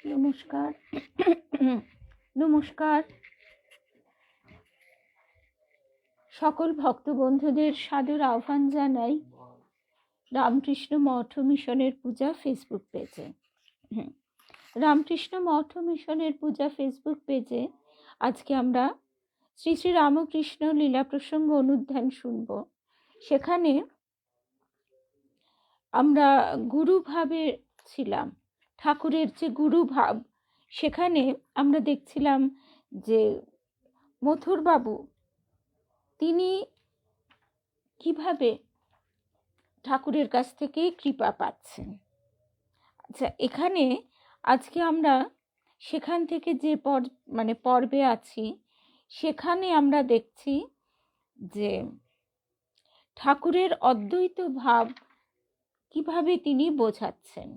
নমস্কার। নমস্কার সকল ভক্ত বন্ধুদের সাদর আহ্বান জানাই রামকৃষ্ণ মঠ মিশনের পূজা ফেসবুক পেজে। রামকৃষ্ণ মঠ মিশনের পূজা ফেসবুক পেজে আজকে আমরা শ্রী শ্রী রামকৃষ্ণ লীলা প্রসঙ্গ অনুধ্যান শুনব। সেখানে আমরা গুরুভাবে ছিলাম, ঠাকুরের যে গুরুভাব, সেখানে আমরা দেখছিলাম যে মথুরবাবু তিনি কিভাবে ঠাকুরের কাছ থেকে কৃপা পাচ্ছেন। আচ্ছা, এখানে আজকে আমরা সেখান থেকে যে পর্বে আছি, সেখানে আমরা দেখছি যে ঠাকুরের অদ্বৈত ভাব কিভাবে তিনি বোঝাচ্ছেন।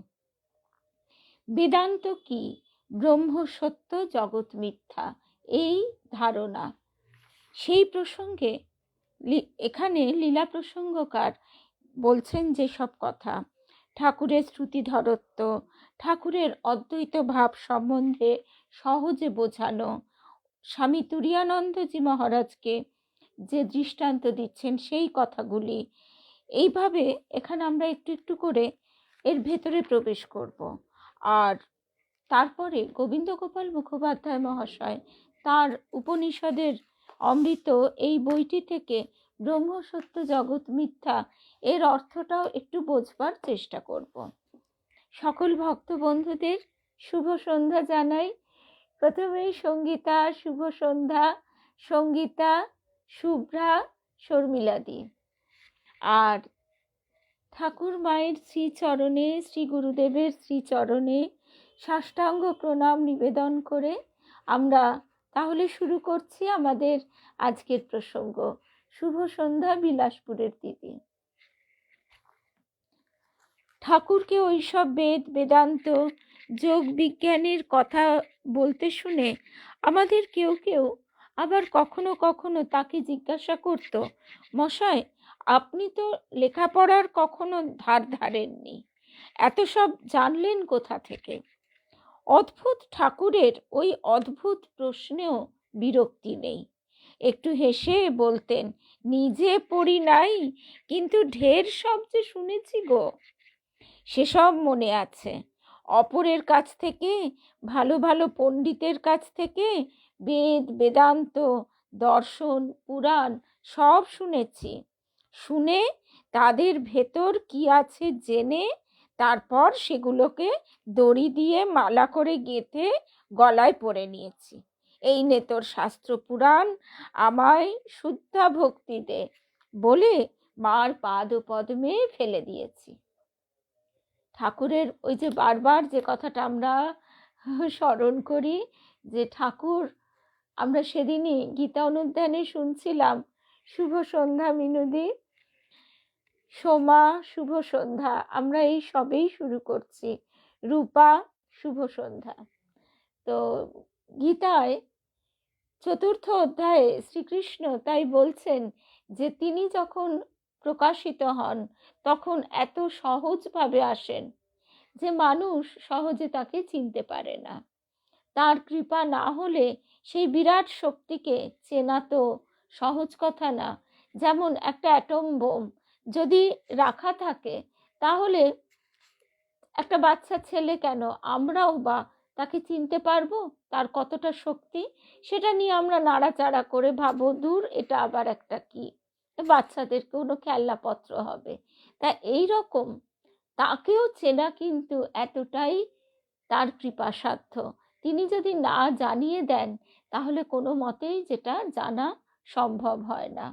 বেদান্ত কি, ব্রহ্ম সত্য জগৎ মিথ্যা, এই ধারণা, সেই প্রসঙ্গে এখানে লীলা প্রসঙ্গকার বলছেন যে সব কথা, ঠাকুরের শ্রুতিধরত্ব, ঠাকুরের অদ্বৈত ভাব সম্বন্ধে সহজে বোঝানো, স্বামী তুরীয়ানন্দজি মহারাজকে যে দৃষ্টান্ত দিচ্ছেন সেই কথাগুলি, এইভাবে এখানে আমরা একটু একটু করে এর ভেতরে প্রবেশ করব। আর তারপরে গোবিন্দ গোপাল মুখোপাধ্যায় মহাশয় তার উপনিষদের অমৃত এই বইটি থেকে ব্রহ্ম সত্য জগৎ মিথ্যা এর অর্থটাও একটু বোঝবার চেষ্টা করব। সকল ভক্ত বন্ধুদের শুভ সন্ধ্যা জানাই। প্রথমেই সঙ্গীতা শুভ সন্ধ্যা, সঙ্গীতা, শুভ্রা, শর্মিলাদি। আর ঠাকুর মায়ের শ্রীচরণে, শ্রী গুরুদেবের শ্রীচরণে সাষ্টাঙ্গ প্রণাম নিবেদন করে আমরা তাহলে শুরু করছি আমাদের আজকের প্রসঙ্গ। শুভ সন্ধ্যা বিলাসপুরের দিদি। ঠাকুরকে ওইসব বেদান্ত যোগ বিজ্ঞানের কথা বলতে শুনে আমাদের কেউ কেউ আবার কখনো কখনো তাকে জিজ্ঞাসা করত, মশাই আপনি তো লেখাপড়ার কখনো ধার ধারেননি, এত সব জানলেন কোথা থেকে? অদ্ভুত ঠাকুরের ওই অদ্ভুত প্রশ্নেও বিরক্তি নেই। একটু হেসে বলতেন, নিজে পড়ি নাই, কিন্তু ঢের সব যে শুনেছি গো, সেসব মনে আছে। অপরের কাছ থেকে, ভালো ভালো পণ্ডিতের কাছ থেকে বেদ, বেদান্ত, দর্শন, পুরাণ সব শুনেছি। শুনে তাদের ভেতর কি আছে জেনে তারপর সেগুলোকে দড়ি দিয়ে মালা করে গেঁথে গলায় পরে নিয়েছি। এই নে তোর শাস্ত্র পুরাণ, আমায় শুদ্ধা ভক্তি দে বলে মার পাদ পদ্মে ফেলে দিয়েছি। ঠাকুরের ওই যে বারবার যে কথাটা আমরা স্মরণ করি, যে ঠাকুর, আমরা সেদিনই গীতা অনুধ্যানে শুনছিলাম, শুভ সন্ধ্যা মিনুদি, সোমা শুভ সন্ধ্যা, আমরা এই সবেই শুরু করছি। রূপা শুভ সন্ধ্যা। তো গীতায় 4th অধ্যায়ে শ্রীকৃষ্ণ তাই বলছেন যে তিনি যখন প্রকাশিত হন তখন এত সহজভাবে আসেন যে মানুষ সহজে তাকে চিনতে পারে না। তার কৃপা না হলে সেই বিরাট শক্তিকে চেনা তো সহজ কথা না। যেমন একটা অ্যাটম বোম যদি রাখা থাকে, তাহলে একটা বাচ্চা ছেলে কেন, আমরাও বা তাকে চিনতে পারবো তার কতটা শক্তি? সেটা নিয়ে আমরা নাড়াচাড়া করে ভাবো, দূর এটা আবার একটা কি, বাচ্চাদের কোনো খেলনাপত্র হবে। তা এই রকম তাকেও চেনা কিন্তু এতটাই তার কৃপাসাধ্য। তিনি যদি না জানিয়ে দেন তাহলে কোনো মতেই যেটা জানা সম্ভব হয় না।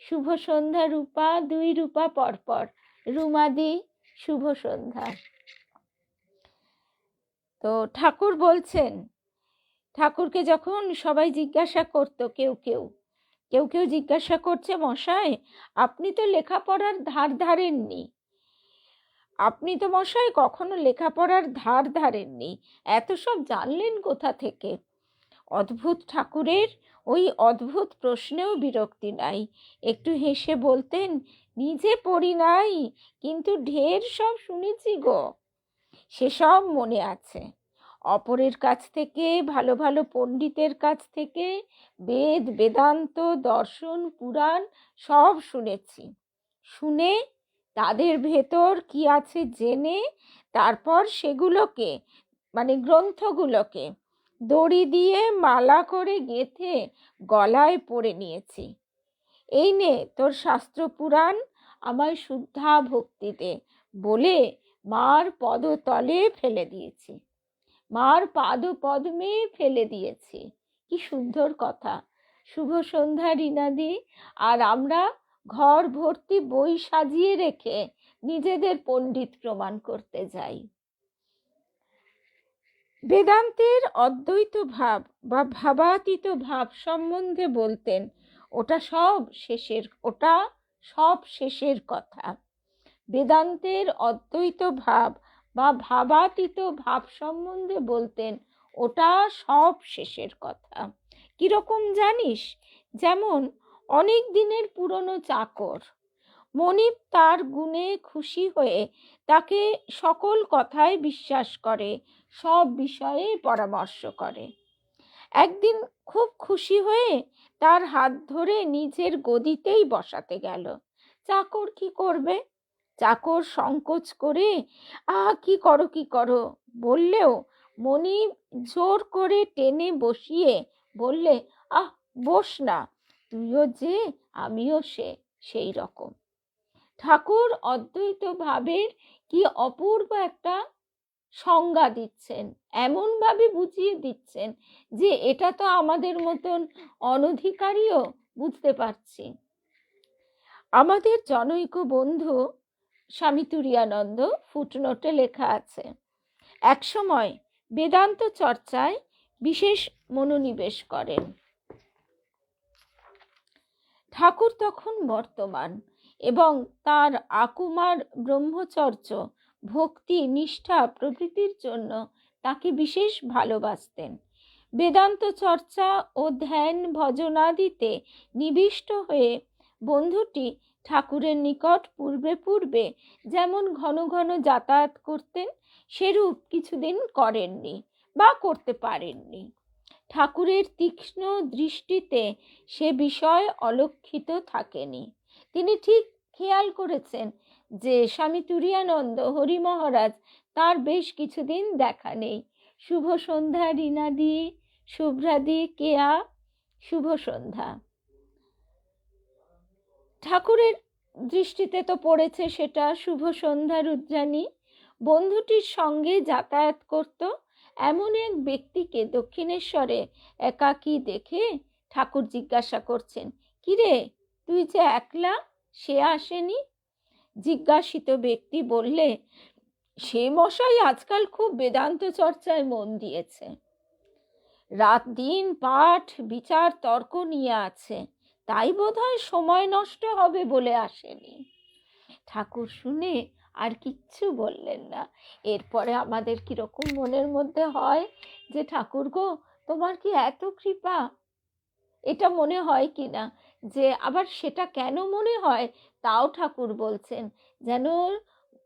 শুভ সন্ধ্যা রূপা, 2 রূপা পরপর। রুমাদি শুভ সন্ধ্যা। তো ঠাকুর বলছেন, ঠাকুরকে যখন সবাই জিজ্ঞাসা করতো, কেউ কেউ জিজ্ঞাসা করছে, মশাই আপনি তো লেখাপড়ার ধার ধারেননি, আপনি তো মশাই কখনো লেখাপড়ার ধার ধারেননি, এত সব জানলেন কোথা থেকে? অদ্ভুত ঠাকুরের ওই অদ্ভুত প্রশ্নেও বিরক্তি নাই। একটু হেসে বলতেন, নিজে পড়ি নাই, কিন্তু ঢের সব শুনেছি গো, সেসব মনে আছে। অপরের কাছ থেকে, ভালো ভালো পণ্ডিতের কাছ থেকে বেদ, বেদান্ত, দর্শন, পুরাণ সব শুনেছি। শুনে তাদের ভেতর কি আছে জেনে তারপর সেগুলোকে মানে গ্রন্থগুলোকে দড়ি দিয়ে মালা করে গেঁথে গলায় পরে নিয়েছি। এই নে তোর শাস্ত্র পুরাণ, আমায় শুদ্ধা ভক্তি দে বলে মার পদতলে ফেলে দিয়েছি, মার পাদপদ্মে ফেলে দিয়েছি। কি সুন্দর কথা। শুভ সন্ধ্যা রিনাদি। আর আমরা ঘর ভর্তি বই সাজিয়ে রেখে নিজেদের পণ্ডিত প্রমাণ করতে যাই। বেদান্তের অদ্বৈত ভাব বা ভাবাতীত ভাব সম্বন্ধে বলতেন, ওটা সব শেষের কথা। বেদান্তের অদ্বৈত ভাব বা ভাবাতীত ভাব সম্বন্ধে বলতেন, ওটা সব শেষের কথা। কিরকম জানিস? যেমন অনেক দিনের পুরনো চাকর মনিব তার গুণে খুশি হয়ে তাকে সকল কথায় বিশ্বাস করে, সব বিষয়ে পরামর্শ করে। একদিন খুব খুশি হয়ে তার হাত ধরে নিজের গদিতেই বসাতে গেল। চাকর কি করবে? চাকর সংকোচ করে কি করো বললেও মনিব জোর করে টেনে বসিয়ে বললে, বস না, তুইও যে আমিও সেই রকম। ঠাকুর অদ্বৈত ভাবের কি অপূর্ব একটা সংজ্ঞা দিচ্ছেন, এমন ভাবে বুঝিয়ে দিচ্ছেন যে এটা তো আমাদের মতন অনধিকারীও বুঝতে পারছি। আমাদের জনৈক বন্ধু স্বামী তুরীয়ানন্দ ফুটনোটে লেখা আছে, একসময় বেদান্ত চর্চায় বিশেষ মনোনিবেশ করেন। ঠাকুর তখন বর্তমান এবং তার আকুমার ব্রহ্মচর্য, ভক্তি, নিষ্ঠা প্রভৃতির জন্য তাকে বিশেষ ভালোবাসতেন। বেদান্ত চর্চা ও ধ্যান ভজনাদিতে নিবিষ্ট হয়ে বন্ধুটি ঠাকুরের নিকট পূর্বে যেমন ঘন ঘন যাতায়াত করতেন, সেরূপ কিছুদিন করেননি বা করতে পারেননি। ঠাকুরের তীক্ষ্ণ দৃষ্টিতে সে বিষয় অলক্ষিত থাকেনি। তিনি ঠিক খেয়াল করেছেন যে স্বামী তুরীয়ানন্দ হরি মহারাজ তার বেশ কিছুদিন দেখা নেই। শুভ সন্ধ্যা রিনাদি, শুভ্রাদি, কেয়া, শুভ সন্ধ্যা। ঠাকুরের দৃষ্টিতে তো পড়েছে সেটা। শুভ সন্ধ্যা রুদ্রাণী বন্ধুটির সঙ্গে যাতায়াত করত এমন এক ব্যক্তিকে দক্ষিণেশ্বরে একাকী দেখে ঠাকুর জিজ্ঞাসা করছেন, কিরে তুই যে একলা, সে আসেনি? জিজ্ঞাসিত ব্যক্তি বললে, সে মশাই আজকাল খুব বেদান্ত চর্চায় মন দিয়েছে, রাত দিন পাঠ বিচার তর্ক নিয়ে আছে, তাই বোধহয় সময় নষ্ট হবে বলে আসেনি। ঠাকুর শুনে আর কিচ্ছু বললেন না। এরপরে আমাদের কিরকম মনের মধ্যে হয় যে ঠাকুর গো, তোমার কি এত কৃপা, এটা মনে হয় কি না? যে আবার সেটা কেন মনে হয় তাও ঠাকুর বলছেন, যেন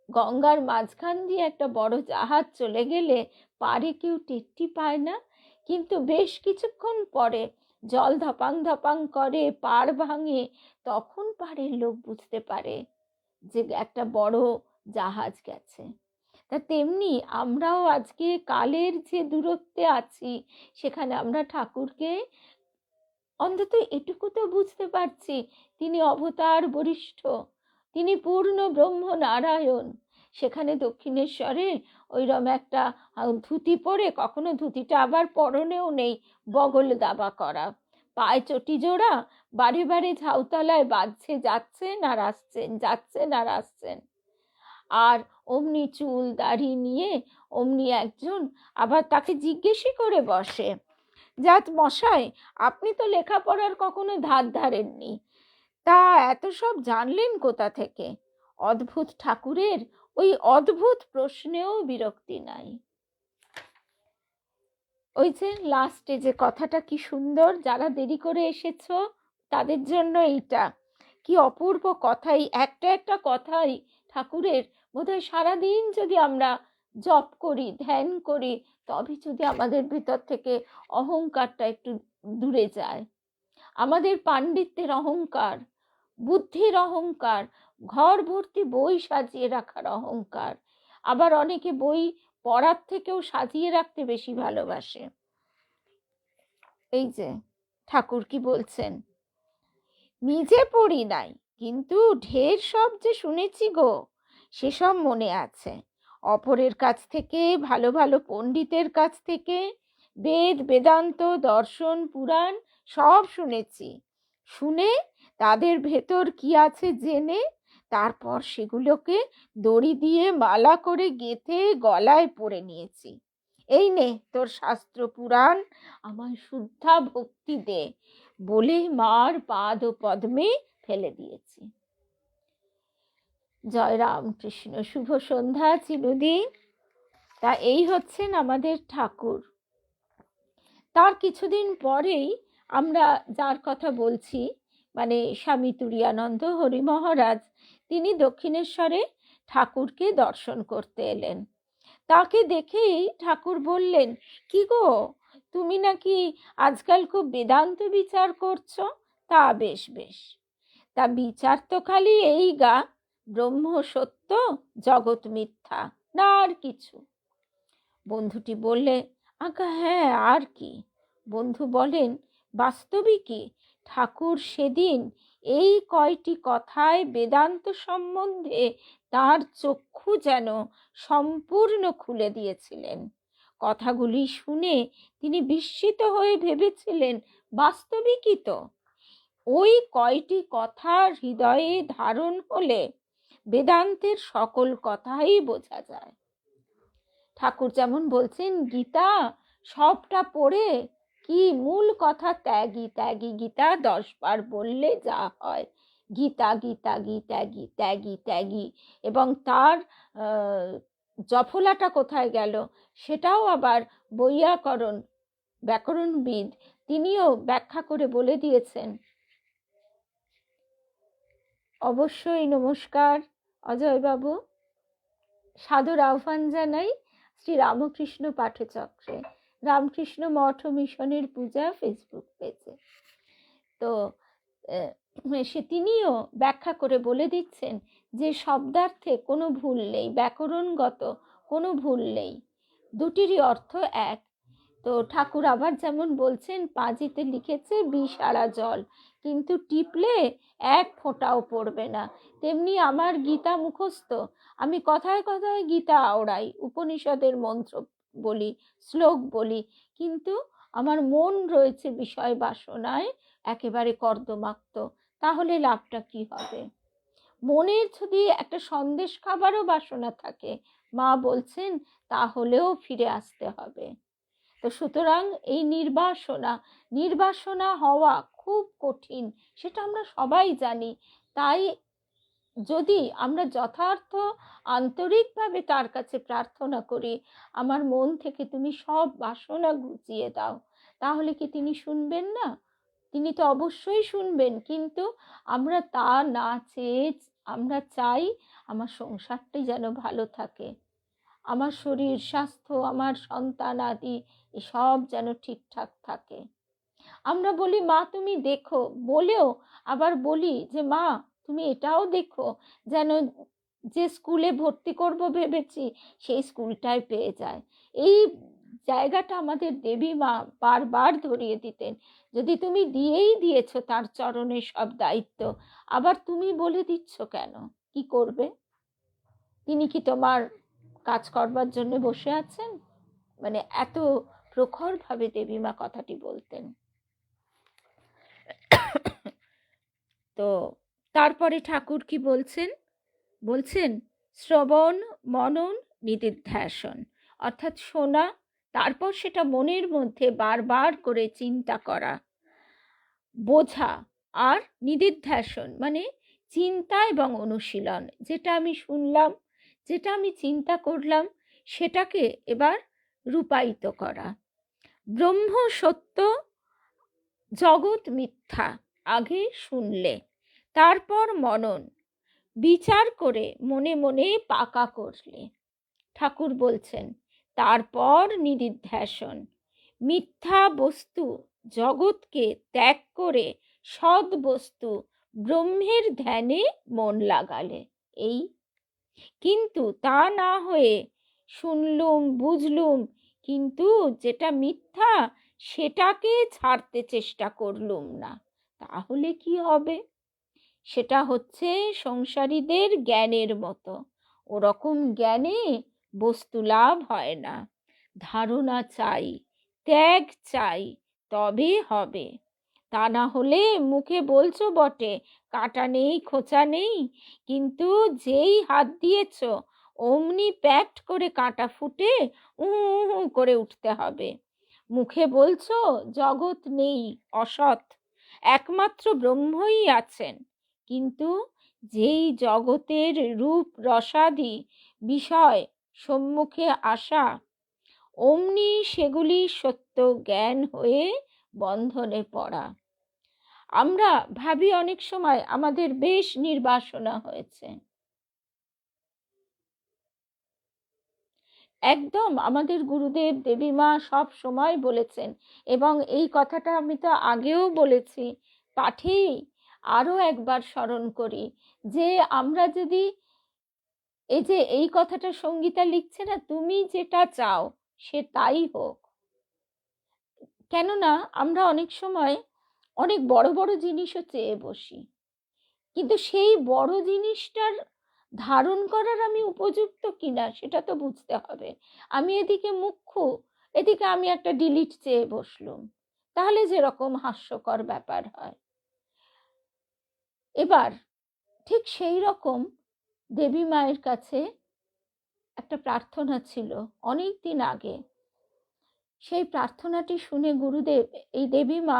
গঙ্গার মাঝখান দিয়ে একটা বড় জাহাজ চলে গেলে পারে কেউ টেরটি পায় না, কিন্তু বেশ কিছুক্ষণ পরে জল ধপাং ধপাং করে, পাড় ভাঙে, তখন পাড়ের লোক বুঝতে পারে যে একটা বড় জাহাজ গেছে। তা তেমনি আমরাও আজকে কালের যে দূরত্বে আছি, সেখানে আমরা ঠাকুরকে অন্তত এটুকু তো বুঝতে পারছি, তিনি অবতার বরিষ্ঠ, তিনি পূর্ণ ব্রহ্ম নারায়ণ। সেখানে দক্ষিণেশ্বরে ওইরকম একটা ধুতি পরে, কখনো ধুতিটা আবার পরনেও নেই, বগল দাবা করা, পায়ে চটি জোড়া, বারে বারে ঝাউতলায় বাজছে, যাচ্ছেন আর আসছেন, আর অমনি চুল দাড়ি নিয়ে অমনি একজন আবার তাকে জিজ্ঞেসই করে বসে, জাত মশাই, আপনি তো লেখাপড়ার কখনো ধার ধারেননি, তা এত সব জানলেন কোথা থেকে? অদ্ভুত ঠাকুরের ওই অদ্ভুত প্রশ্নেও বিরক্তি নাই। ওই যে লাস্টে যে কথাটা কি সুন্দর, যারা দেরি করে এসেছো তাদের জন্য এইটা কি অপূর্ব কথাই, একটা কথাই ঠাকুরের বোধহয় সারাদিন যদি আমরা জপ করি, ধ্যান করি, তবে যদি আমাদের ভিতর থেকে অহংকারটা একটু দূরে যায়, আমাদের পাণ্ডিত্যের অহংকার, বুদ্ধির অহংকার, ঘর ভর্তি বই সাজিয়ে রাখার অহংকার, আবার অনেকে বই পড়ার থেকেও সাজিয়ে রাখতে বেশি ভালোবাসে। এই যে ঠাকুর কি বলছেন, নিজে পড়ি নাই কিন্তু ঢের সব যে শুনেছি গো, সেসব মনে আছে। অপরের কাছ থেকে, ভালো ভালো পণ্ডিতের কাছ থেকে বেদ বেদান্ত দর্শন পুরাণ সব শুনেছি। শুনে তাদের ভেতর কি আছে জেনে তারপর সেগুলোকে দড়ি দিয়ে মালা করে গেঁথে গলায় পরে নিয়েছি। এই নে তোর শাস্ত্র পুরাণ, আমায় শুদ্ধা ভক্তি দে বলে মার পাদ ও পদ্মে ফেলে দিয়েছি। জয় রামকৃষ্ণ। শুভ সন্ধ্যা চিনুদি। তা এই হচ্ছেন আমাদের ঠাকুর। তার কিছুদিন পরেই আমরা যার কথা বলছি, মানে স্বামী তুরীয়ানন্দ হরি মহারাজ, তিনি দক্ষিণেশ্বরে ঠাকুরকে দর্শন করতে এলেন। তাকে দেখেই ঠাকুর বললেন, কি গো, তুমি নাকি আজকাল খুব বেদান্ত বিচার করছো? তা বেশ বেশ, তা বিচার তো খালি এই গা, ব্রহ্ম সত্য জগৎ মিথ্যা, না আর কিছু? বন্ধুটি বললে, আজ্ঞা হ্যাঁ, আর কি? বন্ধু বলেন, বাস্তবিকই ঠাকুর সেদিন এই কয়টি কথায় বেদান্ত সম্বন্ধে তার চক্ষু যেন সম্পূর্ণ খুলে দিয়েছিলেন। কথাগুলি শুনে তিনি বিস্মিত হয়ে ভেবেছিলেন, বাস্তবিকই তো। ওই কয়টি কথা হৃদয়ে ধারণ হলে বেদান্তের সকল কথাই বোঝা যায়। ঠাকুর যেমন বলছেন, গীতা সবটা পড়ে কি মূল কথা, ত্যাগী ত্যাগী গীতা 10 বার বললে যা হয়, গীতা গীতা গীত্যাগী ত্যাগী ত্যাগী। এবং তার জফলাটা কোথায় গেল সেটাও আবার বৈয়াকরণ ব্যাকরণবিদ তিনিও ব্যাখ্যা করে বলে দিয়েছেন। অবশ্যই নমস্কার অজয়বাবু, সাদর আহ্বান জানাই শ্রী রামকৃষ্ণ পাঠচক্রে, রামকৃষ্ণ মঠ ও মিশনের পূজা ফেসবুক পেজে। তো তিনিও ব্যাখ্যা করে বলে দিচ্ছেন যে শব্দার্থে কোনো ভুল নেই, ব্যাকরণগত কোনো ভুল নেই, দুটিরই অর্থ এক। তো ঠাকুর আবার যেমন বলছেন, পাঁজিতে লিখেছে বিষারা জল, কিন্তু টিপলে এক ফোঁটাও পড়বে না। তেমনি আমার গীতা মুখস্থ, আমি কথায় কথায় গীতা আওড়াই, উপনিষদের মন্ত্র বলি, শ্লোক বলি, কিন্তু আমার মন রয়েছে বিষয় বাসনায় একেবারে কর্দমাক্ত। তাহলে লাভটা কি হবে? মনের যদি একটা সন্দেশ খাবারও বাসনা থাকে, মা বলছেন তাহলেও ফিরে আসতে হবে। তো সুতরাং এই নির্বাসনা হওয়া খুব কঠিন, সেটা আমরা সবাই জানি। তাই যদি আমরা যথার্থ আন্তরিকভাবে তার কাছে প্রার্থনা করি, আমার মন থেকে তুমি সব বাসনা ঘুচিয়ে দাও, তাহলে কি তিনি শুনবেন না? তিনি তো অবশ্যই শুনবেন। কিন্তু আমরা তা না চেয়ে আমরা চাই আমার সংসারটাই যেন ভালো থাকে, আমার শরীর স্বাস্থ্য, আমার সন্তান আদি এসব যেন ঠিকঠাক থাকে। আমরা বলি, মা তুমি দেখো, বলেও আবার বলি যে মা তুমি এটাও দেখো যেন যে স্কুলে ভর্তি করব ভেবেছি সেই স্কুলটাই পেয়ে যায়। এই জায়গাটা আমাদের দেবী মা বারবার ধরিয়ে দিতেন, যদি তুমি দিয়েই দিয়েছো তার চরণে সব দায়িত্ব, আবার তুমি বলে দিচ্ছ কেন? কি করবে? তিনি কি তোমার কাজ করবার জন্য বসে আছেন? মানে এত প্রখরভাবে দেবীমা কথাটি বলতেন। তো তারপরে ঠাকুর কি বলছেন? বলছেন শ্রবণ মনন নিদিধ্যাসন, অর্থাৎ শোনা, তারপর সেটা মনের মধ্যে বারবার করে চিন্তা করা, বোঝা, আর নিদিধ্যাসন মানে চিন্তা এবং অনুশীলন। যেটা আমি শুনলাম, যেটা আমি চিন্তা করলাম, সেটাকে এবার রূপায়িত করা। ব্রহ্ম সত্য জগৎ মিথ্যা আগে শুনলে, তারপর মনন, বিচার করে মনে মনে পাকা করলে। ঠাকুর বলছেন, তারপর নিদিধ্যাসন, মিথ্যা বস্তু জগৎকে ত্যাগ করে সৎ বস্তু ব্রহ্মের ধ্যানে মন লাগালে। এই কিন্তু তা না হয়ে শুনলুম বুঝলুম, কিন্তু যেটা মিথ্যা সেটাকে ছাড়তে চেষ্টা করলুম না, তাহলে কি হবে? সেটা হচ্ছে সংসারীদের জ্ঞানের মতো, ওরকম জ্ঞানে বস্তু লাভ হয় না। ধারণা চাই, ত্যাগ চাই, তবে হবে। তা না হলে মুখে বলছো বটে কাঁটা নেই খোঁচা নেই, কিন্তু যেই হাত দিয়েছ অমনি প্যাট করে কাঁটা ফুটে করে উঠতে হবে। মুখে বলছো জগৎ নেই, অসৎ, একমাত্র ব্রহ্মই আছেন, কিন্তু যেই জগতের রূপ রসাদি বিষয় সম্মুখে আসা, অমনি সেগুলি সত্য জ্ঞান হয়ে বন্ধনে পড়া। আমরা ভাবি অনেক সময় আমাদের বেশ নির্বাসনা হয়েছে, একদম আমাদের গুরুদেব দেবীমা সব সময় বলেছেন, এবং এই কথাটা আমি তো আগেও বলেছি, পাঠেই আরও একবার স্মরণ করি, যে আমরা যদি এই যে এই কথাটা সঙ্গীতা লিখছে না, তুমি যেটা চাও সে তাই হোক। কেননা আমরা অনেক সময় অনেক বড় বড় জিনিসও চেয়ে বসি, কিন্তু সেই বড় জিনিসটার ধারণ করার আমি উপযুক্ত কিনা সেটা তো বুঝতে হবে। আমি এদিকে মুখ্য, এদিকে আমি একটা ডিলিট চেয়ে বসলুম, তাহলে যেরকম হাস্যকর ব্যাপার হয়। এবার ঠিক সেই রকম দেবী মায়ের কাছে একটা প্রার্থনা ছিল অনেক দিন আগে। সেই প্রার্থনাটি শুনে গুরুদেব, এই দেবী মা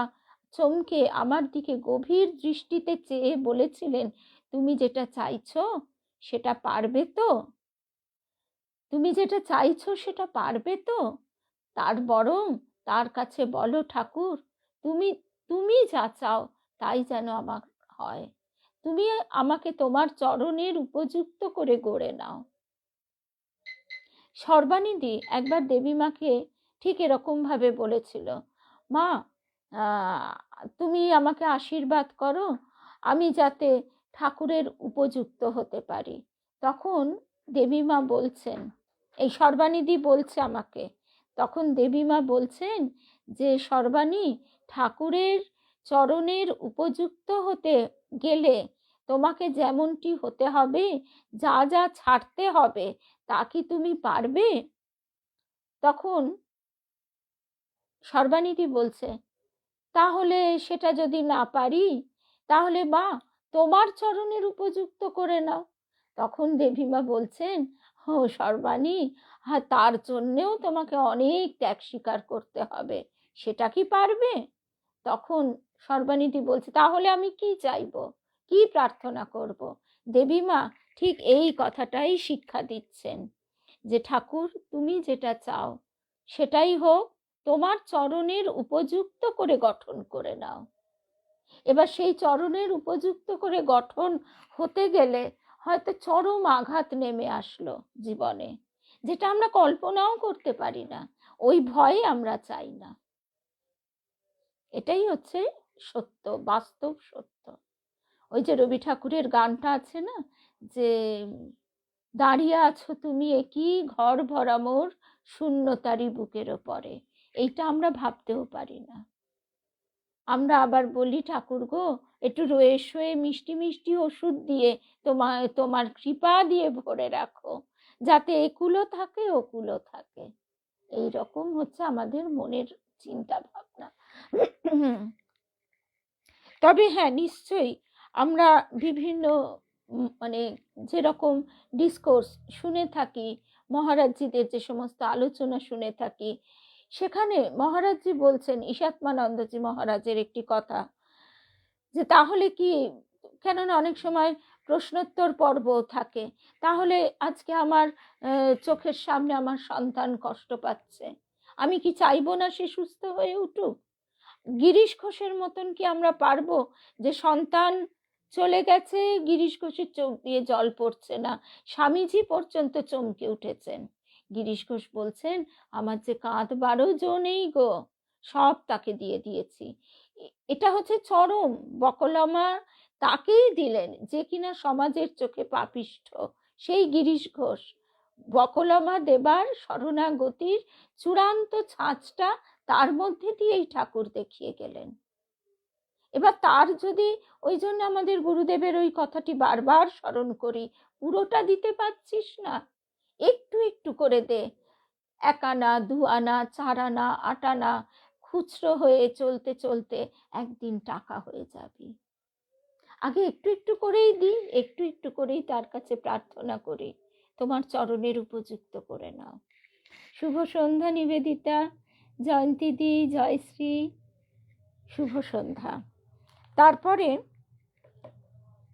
চমকে আমার দিকে গভীর দৃষ্টিতে চেয়ে বলেছিলেন, তুমি যেটা চাইছো সেটা পারবে তো? তুমি যেটা চাইছো সেটা পারবে তো? তার বরং তার কাছে বলো, ঠাকুর তুমি তুমি যা চাও তাই যেন আমার হয়, তুমি আমাকে তোমার চরণের উপযুক্ত করে গড়ে নাও। সর্বানিধি একবার দেবী মাকে ঠিক এরকম ভাবে বলেছিল, মা তুমি আমাকে আশীর্বাদ করো আমি যাতে ঠাকুরের উপযুক্ত হতে পারি। তখন দেবী মা বলছেন, এই সর্বানিধি বলছে আমাকে, তখন দেবী মা বলছেন যে সর্বাণী, ঠাকুরের চরণের উপযুক্ত হতে গেলে তোমাকে যেমনটি হতে হবে, যা যা ছাড়তে হবে, তা কি তুমি পারবে? তখন সর্বানিধি বলছে, তাহলে সেটা যদি না পারি, তাহলে মা তোমার চরণের উপযুক্ত করে নাও। তখন দেবীমা বলছেন, ও সর্বাণী, হ্যাঁ তার জন্যেও তোমাকে অনেক ত্যাগ স্বীকার করতে হবে, সেটা কি পারবে? তখন সর্বানিধি বলছে, তাহলে আমি কি চাইবো, কি প্রার্থনা করব? দেবীমা ঠিক এই কথাটাই শিক্ষা দিচ্ছেন, যে ঠাকুর তুমি যেটা চাও সেটাই হোক, তোমার চরণের উপযুক্ত করে গঠন করে নাও। এবার সেই চরণের উপযুক্ত করে গঠন হতে গেলে হয়তো চরম আঘাত নেমে আসলো জীবনে, যেটা আমরা কল্পনাও করতে পারি না, ওই ভয়ে আমরা চাই না। এটাই হচ্ছে সত্য, বাস্তব সত্য। ওই যে রবি ঠাকুরের গানটা আছে না, যে দাঁড়িয়ে আছো তুমি একই ঘর ভরা মোর শূন্যতারি বুকের ওপরে, এইটা আমরা ভাবতেও পারি না। আমরা আবার বলি, ঠাকুর গো একটু রয়ে শোয়ে মিষ্টি মিষ্টি ওষুধ দিয়ে তোমার কৃপা দিয়ে ভরে রাখো, যাতে একুলো থাকে ওকুলো থাকে। এই রকম হচ্ছে আমাদের মনের চিন্তা ভাবনা। তবে হ্যাঁ, নিশ্চয়ই আমরা বিভিন্ন মানে যেরকম ডিসকোর্স শুনে থাকি, মহারাজজিদের যে সমস্ত আলোচনা শুনে থাকি, সেখানে মহারাজজি বলছেন, ঈশাত্মানন্দজি মহারাজের একটি কথা, যে তাহলে কি, কেননা অনেক সময় প্রশ্নোত্তর পর্ব থাকে, তাহলে আজকে আমার চোখের সামনে আমার সন্তান কষ্ট পাচ্ছে, আমি কি চাইবো না সে সুস্থ হয়ে উঠুক? গিরিশ ঘোষের মতন কি আমরা পারবো, যে সন্তান চলে গেছে, গিরিশ ঘোষের চোখ দিয়ে জল পড়ছে না, স্বামীজি পর্যন্ত চমকে উঠেছেন, গিরিশ ঘোষ বলছেন, আমার যে কাঁধ 12 নেই গো, সব তাকে দিয়ে দিয়েছি। এটা হচ্ছে চরম বকলমা তাকেই দিলেন যে কিনা সমাজের চোখে পাপিষ্ঠ, সেই গিরিশ ঘোষ। বকলমা দেবার শরণাগতির চূড়ান্ত ছাঁচটা তার মধ্যে দিয়েই ঠাকুর দেখিয়ে গেলেন। এবার তার যদি, ওই জন্য আমাদের গুরুদেবের ওই কথাটি বারবার স্মরণ করি, পুরোটা দিতে পারছিস না, একটু একটু করে দে। 1 আনা 2 আনা 4 আনা 8 আনা খুচরো হয়ে চলতে চলতে একদিন টাকা হয়ে যাবি। আগে একটু একটু করেই দিই, একটু একটু করেই তার কাছে প্রার্থনা করি, তোমার চরণের উপযুক্ত করে নাও। শুভ সন্ধ্যা নিবেদিতা, জয়ন্তীদি, জয়শ্রী, শুভ সন্ধ্যা। তারপরে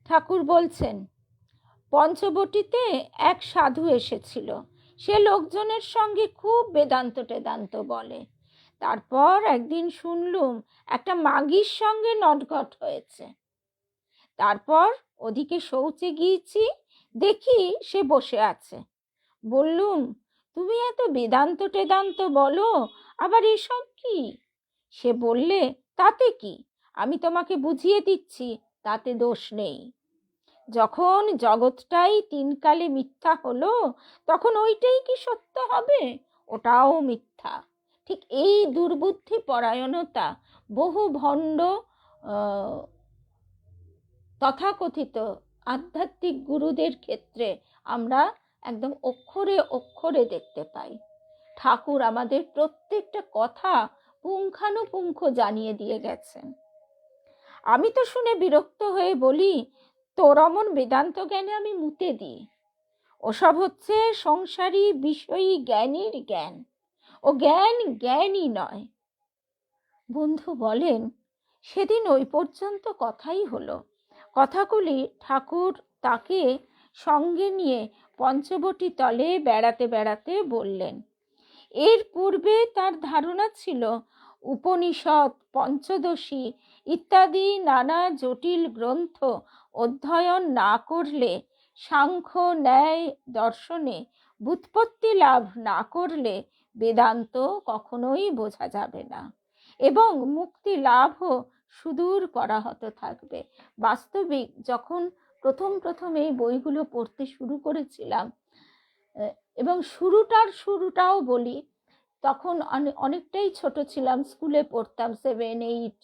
ঠাকুর বলছেন, পঞ্চবটিতে এক সাধু এসেছিল, সে লোকজনের সঙ্গে খুব বেদান্ত টেদান্ত বলে। তারপর একদিন শুনলুম একটা মাগির সঙ্গে নটঘট হয়েছে। তারপর ওদিকে শৌচে গিয়েছি, দেখি সে বসে আছে। বললুম, তুমি এত বেদান্ত টেদান্ত বলো, আবার এসব কি? সে বললে, তাতে কি, আমি তোমাকে বুঝিয়ে দিচ্ছি, তাতে দোষ নেই। যখন জগৎটাই 3 কালে মিথ্যা হলো, তখন ওইটাই কি সত্য হবে? ওটাও মিথ্যা। ঠিক এই দুর্বুদ্ধি পরায়ণতা বহু ভণ্ড তথাকথিত আধ্যাত্মিক গুরুদের ক্ষেত্রে আমরা একদম অক্ষরে অক্ষরে দেখতে পাই। ঠাকুর আমাদের প্রত্যেকটা কথা পুঙ্খানুপুঙ্খ জানিয়ে দিয়ে গেছেন। আমি তো শুনে বিরক্ত হয়ে বলি, তোর অমন বেদান্ত জ্ঞানে আমি মুতে দিই। ওসব হচ্ছে সংসারী বিষয়ী জ্ঞানীর জ্ঞান, ও জ্ঞান জ্ঞানই নয়। বন্ধু বলেন, সেদিন ওই পর্যন্ত কথাই হলো। কথাগুলি ঠাকুর তাকে সঙ্গে নিয়ে পঞ্চবটি তলে বেড়াতে বেড়াতে বললেন। এর পূর্বে তার ধারণা ছিল উপনিষদ, পঞ্চদশী ইত্যাদি নানা জটিল গ্রন্থ অধ্যয়ন না করলে, সাংখ্য ন্যায় দর্শনে ব্যুৎপত্তি লাভ না করলে বেদান্ত কখনোই বোঝা যাবে না, এবং মুক্তি লাভও সুদূর করাহত থাকবে। বাস্তবিক যখন প্রথম এই বইগুলো পড়তে শুরু করেছিলাম, এবং শুরুটাও বলি, তখন অনেকটাই ছোট ছিলাম, স্কুলে পড়তাম, 7, 8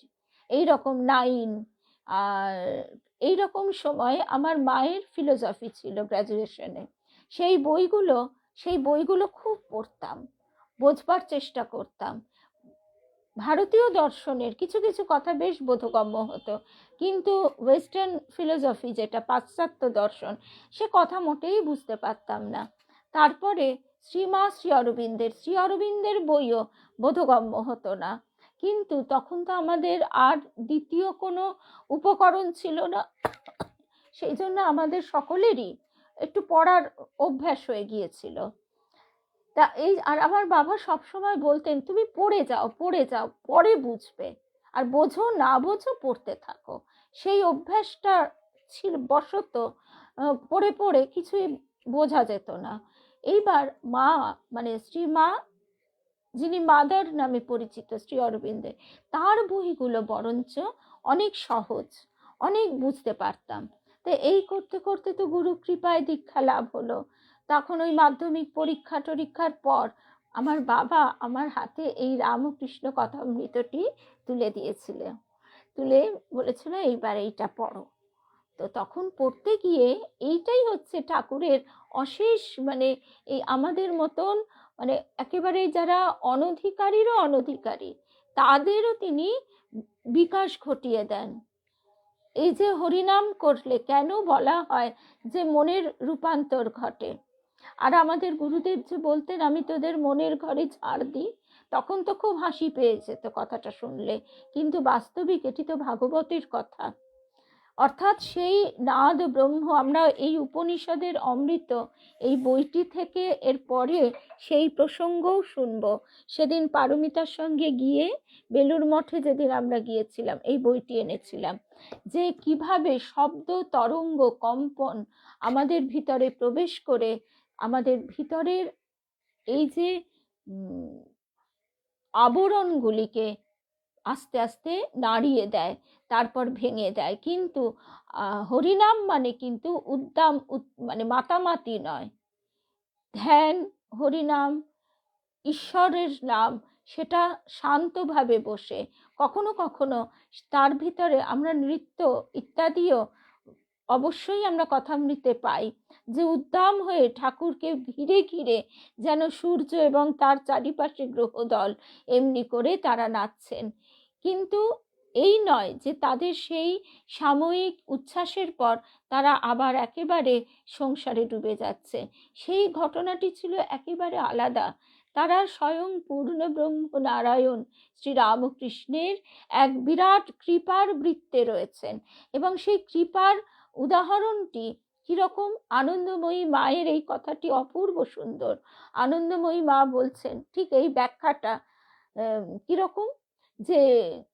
এইরকম, 9। আর এইরকম সময় আমার মায়ের ফিলোসফি ছিল গ্র্যাজুয়েশনে। সেই বইগুলো খুব পড়তাম, বোঝবার চেষ্টা করতাম। ভারতীয় দর্শনের কিছু কিছু কথা বেশ বোধগম্য হতো, কিন্তু ওয়েস্টার্ন ফিলোসফি, যেটা পাশ্চাত্য দর্শন, সে কথা মোটেই বুঝতে পারতাম না। তারপরে শ্রী অরবিন্দের বইও বোধগম্য হতো না, কিন্তু তখন তো আমাদের আর দ্বিতীয় কোনো উপকরণ ছিল না, সেই জন্য আমাদের সকলেরই একটু পড়ার অভ্যাস হয়ে গিয়েছিল। তা আর আমার বাবা সবসময় বলতেন, তুমি পড়ে যাও পরে বুঝবে, আর বোঝো না বোঝো পড়তে থাকো। সেই অভ্যাসটা ছিল বশত পড়ে পড়ে কিছুই বোঝা যেত না। এইবার মা, মানে শ্রীমা, যিনি মাদার নামে পরিচিত শ্রী অরবিন্দের, তার বইগুলো বরঞ্চ অনেক সহজ, অনেক বুঝতে পারতাম। তো এই করতে করতে তো গুরু কৃপায় দীক্ষা লাভ হলো। তখন ওই মাধ্যমিক পরীক্ষার পর আমার বাবা আমার হাতে এই রামকৃষ্ণ কথামৃতটি তুলে তুলে বলেছিল, এইবার এইটা পড়ো। তো তখন পড়তে গিয়ে এইটাই হচ্ছে ঠাকুরের অশেষ, মানে এই আমাদের মতন, মানে একেবারে যারা অনধিকারী তাদেরও তিনি বিকাশ ঘটিয়ে দেন। এই যে হরিনাম করলে কেন বলা হয় যে মনের রূপান্তর ঘটে, আর আমাদের গুরুদেব যে বলতেন, আমি তোদের মনের ঘরে ঝাড় দিই, তখন তো খুব হাসি পেয়ে যেত কথাটা শুনলে, কিন্তু বাস্তবিক এটি তো ভাগবতের কথা। অর্থাৎ সেই নাদ ব্রহ্ম, আমরা এই উপনিষদের অমৃত এই বইটি থেকে এরপরে সেই প্রসঙ্গও শুনব। সেদিন পারমিতার সঙ্গে গিয়ে বেলুর মঠে যেদিন আমরা গিয়েছিলাম, এই বইটি এনেছিলাম, যে কিভাবে শব্দ তরঙ্গ কম্পন আমাদের ভিতরে প্রবেশ করে আমাদের ভিতরের এই যে আবরণগুলিকে আস্তে আস্তে নাড়িয়ে দেয়, তারপর ভেঙে দেয়। কিন্তু হরিনাম মানে কিন্তু উদ্দাম মানে মাতামাতি নয়। ধ্যান, হরিনাম, ঈশ্বরের নাম, সেটা শান্তভাবে বসে, কখনো কখনো তার ভিতরে আমরা নৃত্য ইত্যাদিও অবশ্যই আমরা কথামৃতে পাই, যে উদ্দাম হয়ে ঠাকুরকে ঘিরে ঘিরে যেন সূর্য এবং তার চারিপাশে গ্রহদল এমনি করে তারা নাচছেন। কিন্তু এই নয় যে তাদের সেই সাময়িক উচ্ছ্বাসের পর তারা আবার একেবারে সংসারে ডুবে যাচ্ছে। সেই ঘটনাটি ছিল একেবারে আলাদা। তারা স্বয়ং পূর্ণ ব্রহ্ম নারায়ণ শ্রীরামকৃষ্ণের এক বিরাট কৃপার বৃত্তে রয়েছেন, এবং সেই কৃপার উদাহরণটি কিরকম, আনন্দময়ী মায়ের এই কথাটি অপূর্ব সুন্দর। আনন্দময়ী মা বলছেন ঠিক এই ব্যাখ্যাটা কিরকম, যে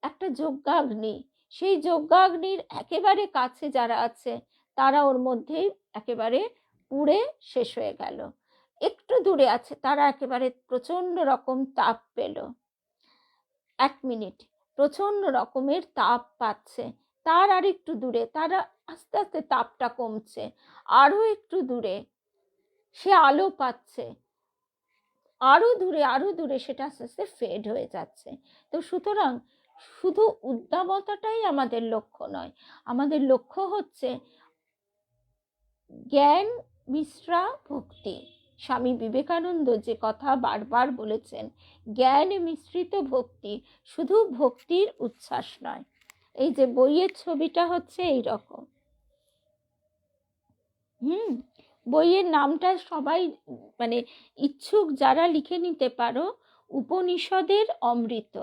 একটা যজ্ঞাগ্নি, সেই যজ্ঞাগ্নির একেবারে কাছে যারা আছে তারা ওর মধ্যেই একেবারে পুড়ে শেষ হয়ে গেল। একটু দূরে আছে তারা একেবারে প্রচন্ড রকম তাপ পেল। 1 মিনিট প্রচন্ড রকমের তাপ পাচ্ছে। তার আর একটু দূরে তারা আস্তে আস্তে তাপটা কমছে, আরো একটু দূরে সে আলো পাচ্ছে, আরো দূরে সেটা আস্তে আস্তে ফেড হয়ে যাচ্ছে। তো সুতরাং শুধু উদ্দামতাটাই আমাদের লক্ষ্য নয়, আমাদের লক্ষ্য হচ্ছে জ্ঞান মিশ্রা ভক্তি। স্বামী বিবেকানন্দ যে কথা বারবার বলেছেন, জ্ঞান মিশ্রিত ভক্তি, শুধু ভক্তির উচ্ছ্বাস নয়। এই যে বইয়ের ছবিটা হচ্ছে এই রকম। বইয়ের নামটা সবাই মানে ইচ্ছুক যারা লিখে নিতে পারো, উপনিষদের অমৃত।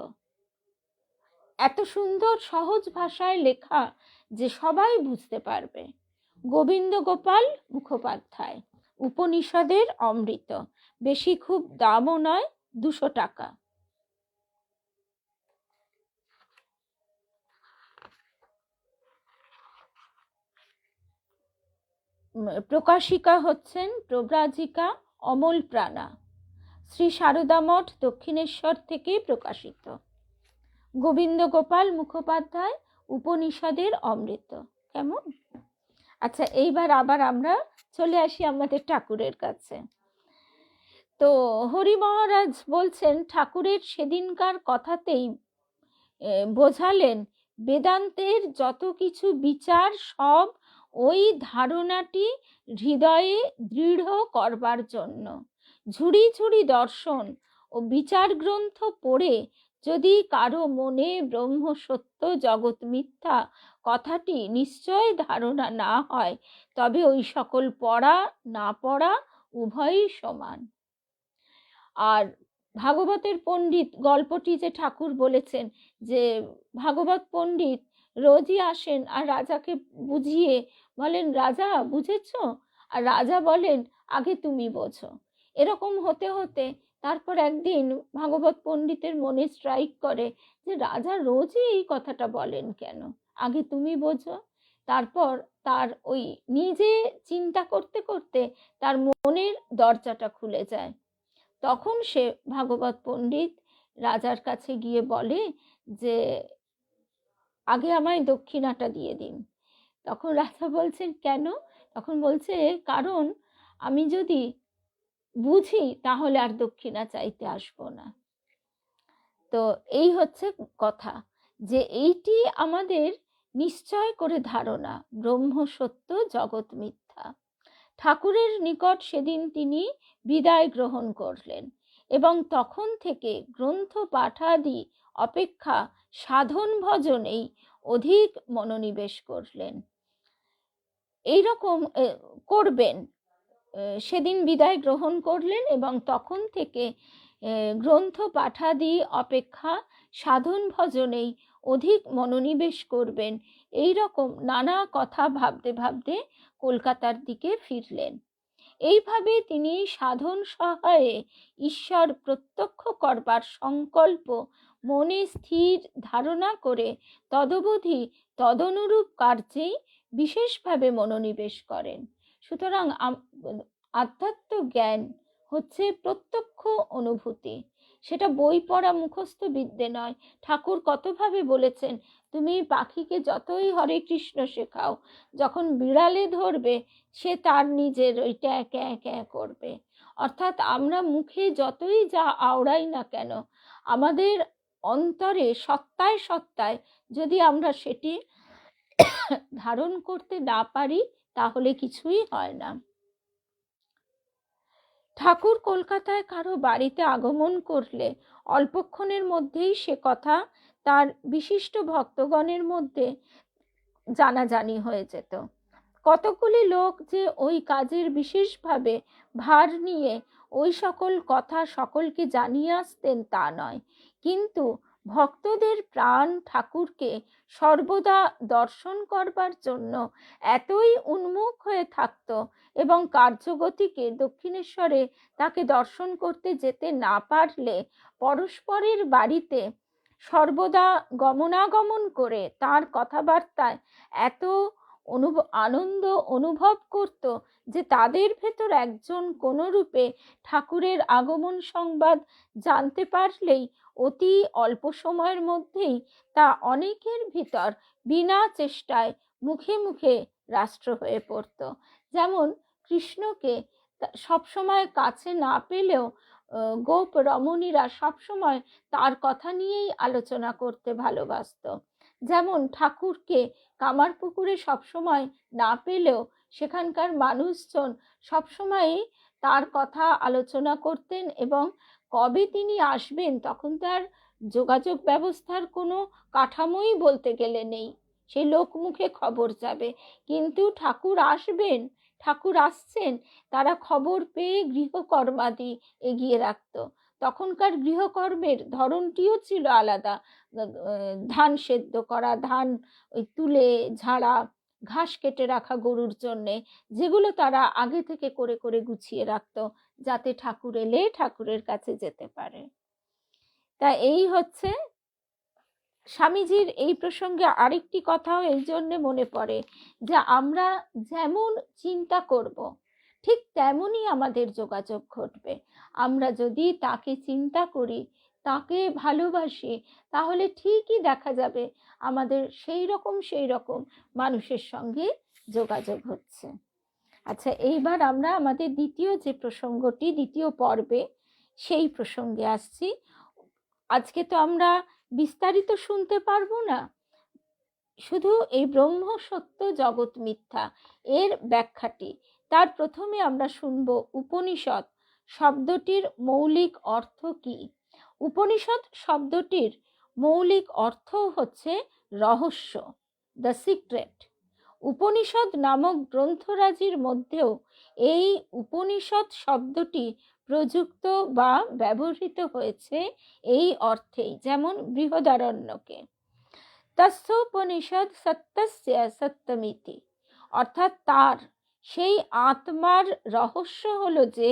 এত সুন্দর সহজ ভাষায় লেখা যে সবাই বুঝতে পারবে। গোবিন্দ গোপাল মুখোপাধ্যায়, উপনিষদের অমৃত। বেশি খুব দামও নয়, 200 টাকা। প্রকাশিকা হচ্ছেন প্রব্রাজিকা অমল প্রাণা, শ্রী সারদা মঠ, দক্ষিণেশ্বর থেকে প্রকাশিত। গোবিন্দ গোপাল মুখোপাধ্যায়, উপনিষদের অমৃত। কেমন? আচ্ছা, এইবার আবার আমরা চলে আসি আমাদের ঠাকুরের কাছে। তো হরি মহারাজ বলছেন, ঠাকুরের সেদিনকার কথাতেই বোঝালেন বেদান্তের যত কিছু বিচার সব ওই ধারণাটি হৃদয়ে দৃঢ় করবার জন্য। ঝুড়ি ঝুড়ি দর্শন ও বিচার গ্রন্থ পড়ে যদি কারো মনে ব্রহ্ম সত্য জগৎ মিথ্যা কথাটি নিশ্চয় ধারণা না হয়, তবে ওই সকল পড়া না পড়া উভয়ই সমান। আর ভাগবতের পণ্ডিত গল্পটি যে ঠাকুর বলেছেন, যে ভাগবত পণ্ডিত রোজই আসেন আর রাজাকে বুঝিয়ে বলেন, রাজা বুঝেছো? আর রাজা বলেন, আগে তুমি বোঝো। এরকম হতে হতে তারপর একদিন ভাগবত পণ্ডিতের মনে স্ট্রাইক করে যে রাজা রোজই এই কথাটা বলেন কেন, আগে তুমি বোঝো। তারপর তার ওই নিজে চিন্তা করতে করতে তার মনের দরজাটা খুলে যায়। তখন সে ভাগবত পণ্ডিত রাজার কাছে গিয়ে বলে যে আগে আমায় দক্ষিণাটা দিয়ে দিন। তখন রাজা বলছেন, কেন? তখন বলছে, কারণ আমি যদি বুঝি তাহলে আর দক্ষিণা চাইতে আসবো না। তো এই হচ্ছে কথা, যে এইটি আমাদের নিশ্চয় করে ধারণা, ব্রহ্ম সত্য জগৎ মিথ্যা। ঠাকুরের নিকট সেদিন তিনি বিদায় গ্রহণ করলেন এবং তখন থেকে গ্রন্থ পাঠাদি অপেক্ষা সাধন ভজনেই অধিক মনোনিবেশ করলেন। এইরকম করবেন। সেদিন বিদায় গ্রহণ করলেন এবং তখন থেকে গ্রন্থ পাঠাদি অপেক্ষা সাধন ভজনেই অধিক মনোনিবেশ করবেন, এই রকম নানা কথা ভাবতে ভাবতে কলকাতার দিকে ফিরলেন। এইভাবে তিনি সাধন সহায়ে ঈশ্বর প্রত্যক্ষ করবার সংকল্প মনে স্থির ধারণা করে তদবধি তদনুরূপ কার্যেই বিশেষভাবে মনোনিবেশ করেন। সুতরাং আধ্যাত্ম জ্ঞান হচ্ছে প্রত্যক্ষ অনুভূতি, সেটা বই পড়া মুখস্থ বিদ্যে নয়। ঠাকুর কতভাবে বলেছেন, তুমি পাখিকে যতই হরে কৃষ্ণ শেখাও, যখন বিড়ালে ধরবে সে তার নিজের ওই ট্যাঁ ক্যাঁ ক্যাঁ করবে। অর্থাৎ আমরা মুখে যতই যা আওড়াই না কেন, আমাদের অন্তরে সত্তায় সত্তায় যদি আমরা সেটি ধারণ করতে না পারি তাহলে কিছুই হয় না। ঠাকুর কলকাতায় কারো বাড়িতে আগমন করলে অল্পক্ষণের মধ্যেই সে কথা তার বিশিষ্ট ভক্তগণের মধ্যে জানাজানি হয়ে যেত। কতগুলি লোক যে ওই কাজের বিশেষভাবে ভার নিয়ে ওই সকল কথা সকলকে জানিয়ে আসতেন তা নয়, কিন্তু ভক্তদের প্রাণ ঠাকুরকে সর্বদা দর্শন করবার জন্য এতই উন্মুখ হয়ে থাকত এবং কার্যগতিকে দক্ষিণেশ্বরে তাকে দর্শন করতে যেতে না পারলে পরস্পরের বাড়িতে সর্বদা গমনাগমন করে তার কথাবার্তায় এত আনন্দ অনুভব করত যে তাদের ভেতর একজন কোনো রূপে ঠাকুরের আগমন সংবাদ জানতে পারলেই অতি অল্প সময়ের মধ্যেই তা অনেকের ভিতর বিনা চেষ্টায় মুখে মুখে রাষ্ট্র হয়ে পড়ত। যেমন কৃষ্ণকে সবসময় কাছে না পেলেও গোপ রমণীরা সবসময় তার কথা নিয়েই আলোচনা করতে ভালোবাসত। যেমন ঠাকুরকে কামারপুকুরে সবসময় না পেলেও সেখানকার মানুষজন সবসময়ই তার কথা আলোচনা করতেন, এবং কবে তিনি আসবেন তখন তার যোগাযোগ ব্যবস্থার কোনো কাঠামোই বলতে গেলে নেই, সেই লোকমুখে খবর যাবে, কিন্তু ঠাকুর আসবেন, ঠাকুর আসছেন, তারা খবর পেয়ে গৃহকর্মাদি এগিয়ে রাখত। তখনকার গৃহকর্মের ধরনটিও ছিল আলাদা। ধান সেদ্ধ করা, ধান ওই তুলে ঝাড়া, ঘাস কেটে রাখা গরুর জন্যে, যেগুলো তারা আগে থেকে করে করে গুছিয়ে রাখত যাতে ঠাকুর এলে ঠাকুরের কাছে যেতে পারে। তা এই হচ্ছে স্বামীজির এই প্রসঙ্গে আরেকটি কথাও এই জন্যে মনে পড়ে যে আমরা যেমন চিন্তা করব ঠিক তেমনই আমাদের যোগাযোগ ঘটবে। আমরা যদি তাকে চিন্তা করি, তাকে ভালোবাসি, তাহলে ঠিকই দেখা যাবে আমাদের সেই রকম মানুষের সঙ্গে যোগাযোগ হচ্ছে। আচ্ছা, এইবার আমরা আমাদের দ্বিতীয় যে প্রসঙ্গটি, দ্বিতীয় পর্বে সেই প্রসঙ্গে আসছি। আজকে তো আমরা বিস্তারিত শুনতে পারবো না, শুধু এই ব্রহ্ম সত্য জগৎ মিথ্যা এর ব্যাখ্যাটি। তার প্রথমে আমরা শুনব উপনিষদ শব্দটির মৌলিক অর্থ কি। উপনিষদ শব্দটির মৌলিক অর্থ হচ্ছে রহস্য, দ্য সিক্রেট। উপনিষদ নামক গ্রন্থরাজির মধ্যেও এই উপনিষদ শব্দটি প্রযুক্ত বা ব্যবহৃত হয়েছে এই অর্থেই, যেমন বৃহদারণ্যকে তস্যোপনিষদ সত্যস্য সত্যমিতি, অর্থাৎ তার সেই আত্মার রহস্য হলো যে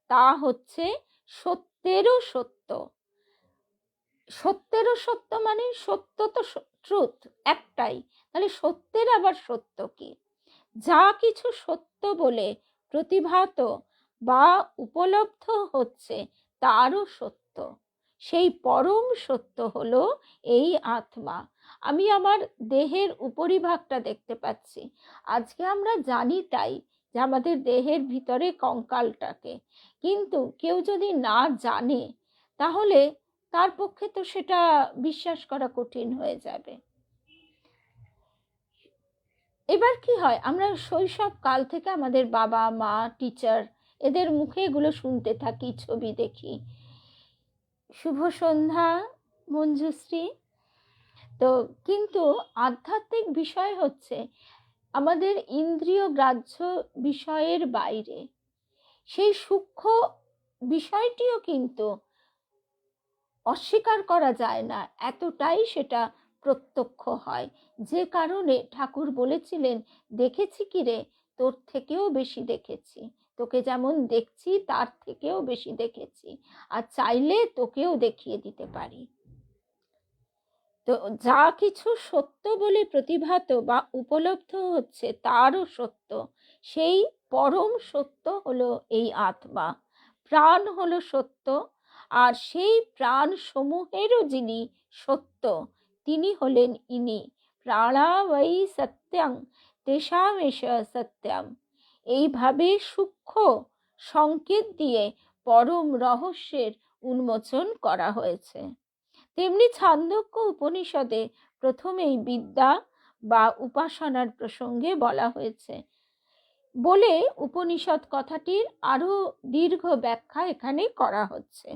তা হচ্ছে সত্যেরও সত্য। সত্যেরও সত্য মানে সত্য তো ট্রুথ একটাই, তাহলে সত্যের আবার সত্য কি? যা কিছু সত্য বলে প্রতিভাত বা উপলব্ধ হচ্ছে তারও সত্য, সেই পরম সত্য হলো এই আত্মা। আমি আমার দেহের উপরিভাগটা দেখতে পাচ্ছি, আজকে আমরা জানি তাই যে আমাদের দেহের ভিতরে কঙ্কালটাকে, কিন্তু কেউ যদি না জানে তাহলে তার পক্ষে তো সেটা বিশ্বাস করা কঠিন হয়ে যাবে। এবার কি হয়, আমরা শৈশব কাল থেকে আমাদের বাবা মা টিচার এদের মুখে এগুলো শুনতে থাকি, ছবি দেখি। শুভ সন্ধ্যা মঞ্জুশ্রী। তো কিন্তু আধ্যাত্মিক বিষয় হচ্ছে আমাদের ইন্দ্রিয় গ্রাহ্য বিষয়ের বাইরে, সেই সূক্ষ্ম বিষয়টিও কিন্তু অস্বীকার করা যায় না, এতটাই সেটা প্রত্যক্ষ হয়। যে কারণে ঠাকুর বলেছিলেন, দেখেছি কি রে, তোর থেকেও বেশি দেখেছি, তোকে যেমন দেখছি তার থেকেও বেশি দেখেছি, আর চাইলে তোকেও দেখিয়ে দিতে পারি। তো যা কিছু সত্য বলে প্রতিভাত বা উপলব্ধ হচ্ছে তারও সত্য, সেই পরম সত্য হলো এই আত্মা। প্রাণ হলো সত্য, আর সেই প্রাণ সমূহেরও যিনি সত্য তিনি হলেন ইনি প্রাণা বৈ সত্যং তেষামেষ সত্যম। এইভাবে সূক্ষ্ম সংকেত দিয়ে পরম রহস্যের উন্মোচন করা হয়েছে। তেমনি ছান্দোক্য উপনিষদে প্রথমেই বিদ্যা বা উপাসনার প্রসঙ্গে বলা হয়েছে বলে উপনিষদ কথাটির আরো দীর্ঘ ব্যাখ্যা এখানে করা হচ্ছে।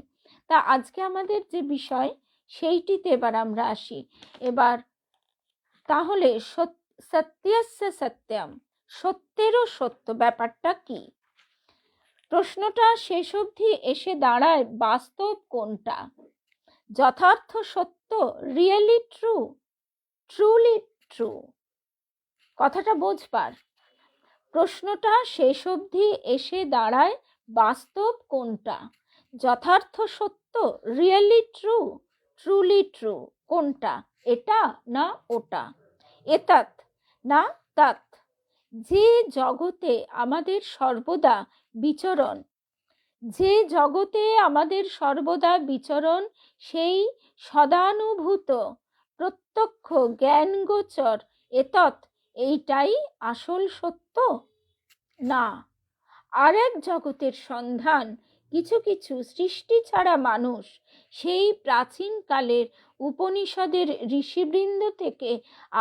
তা আজকে আমাদের যে বিষয় সেইটিতে এবার আমরা আসি। এবার তাহলে সত্যস্য সত্যম, সত্যেরও সত্য ব্যাপারটা কি? প্রশ্নটা শেষ অবধি এসে দাঁড়ায় বাস্তব কোনটা, যথার্থ সত্য, রিয়েলি ট্রু, ট্রুলি ট্রু। কথাটা বোঝবার, প্রশ্নটা শেষ অবধি এসে দাঁড়ায় বাস্তব কোনটা, যথার্থ সত্য, রিয়েলি ট্রু, ট্রুলি ট্রু, কোনটা, এটা না ওটা, এতৎ না তৎ। যে জগতে আমাদের সর্বদা বিচরণ, যে জগতে আমাদের সর্বদা বিচরণ, সেই সদানুভূত প্রত্যক্ষ জ্ঞানগোচর এতৎ, এইটাই আসল সত্য না। আরেক জগতের সন্ধান কিছু কিছু সৃষ্টি ছাড়া মানুষ সেই প্রাচীন কালের উপনিষদের ঋষিবৃন্দ থেকে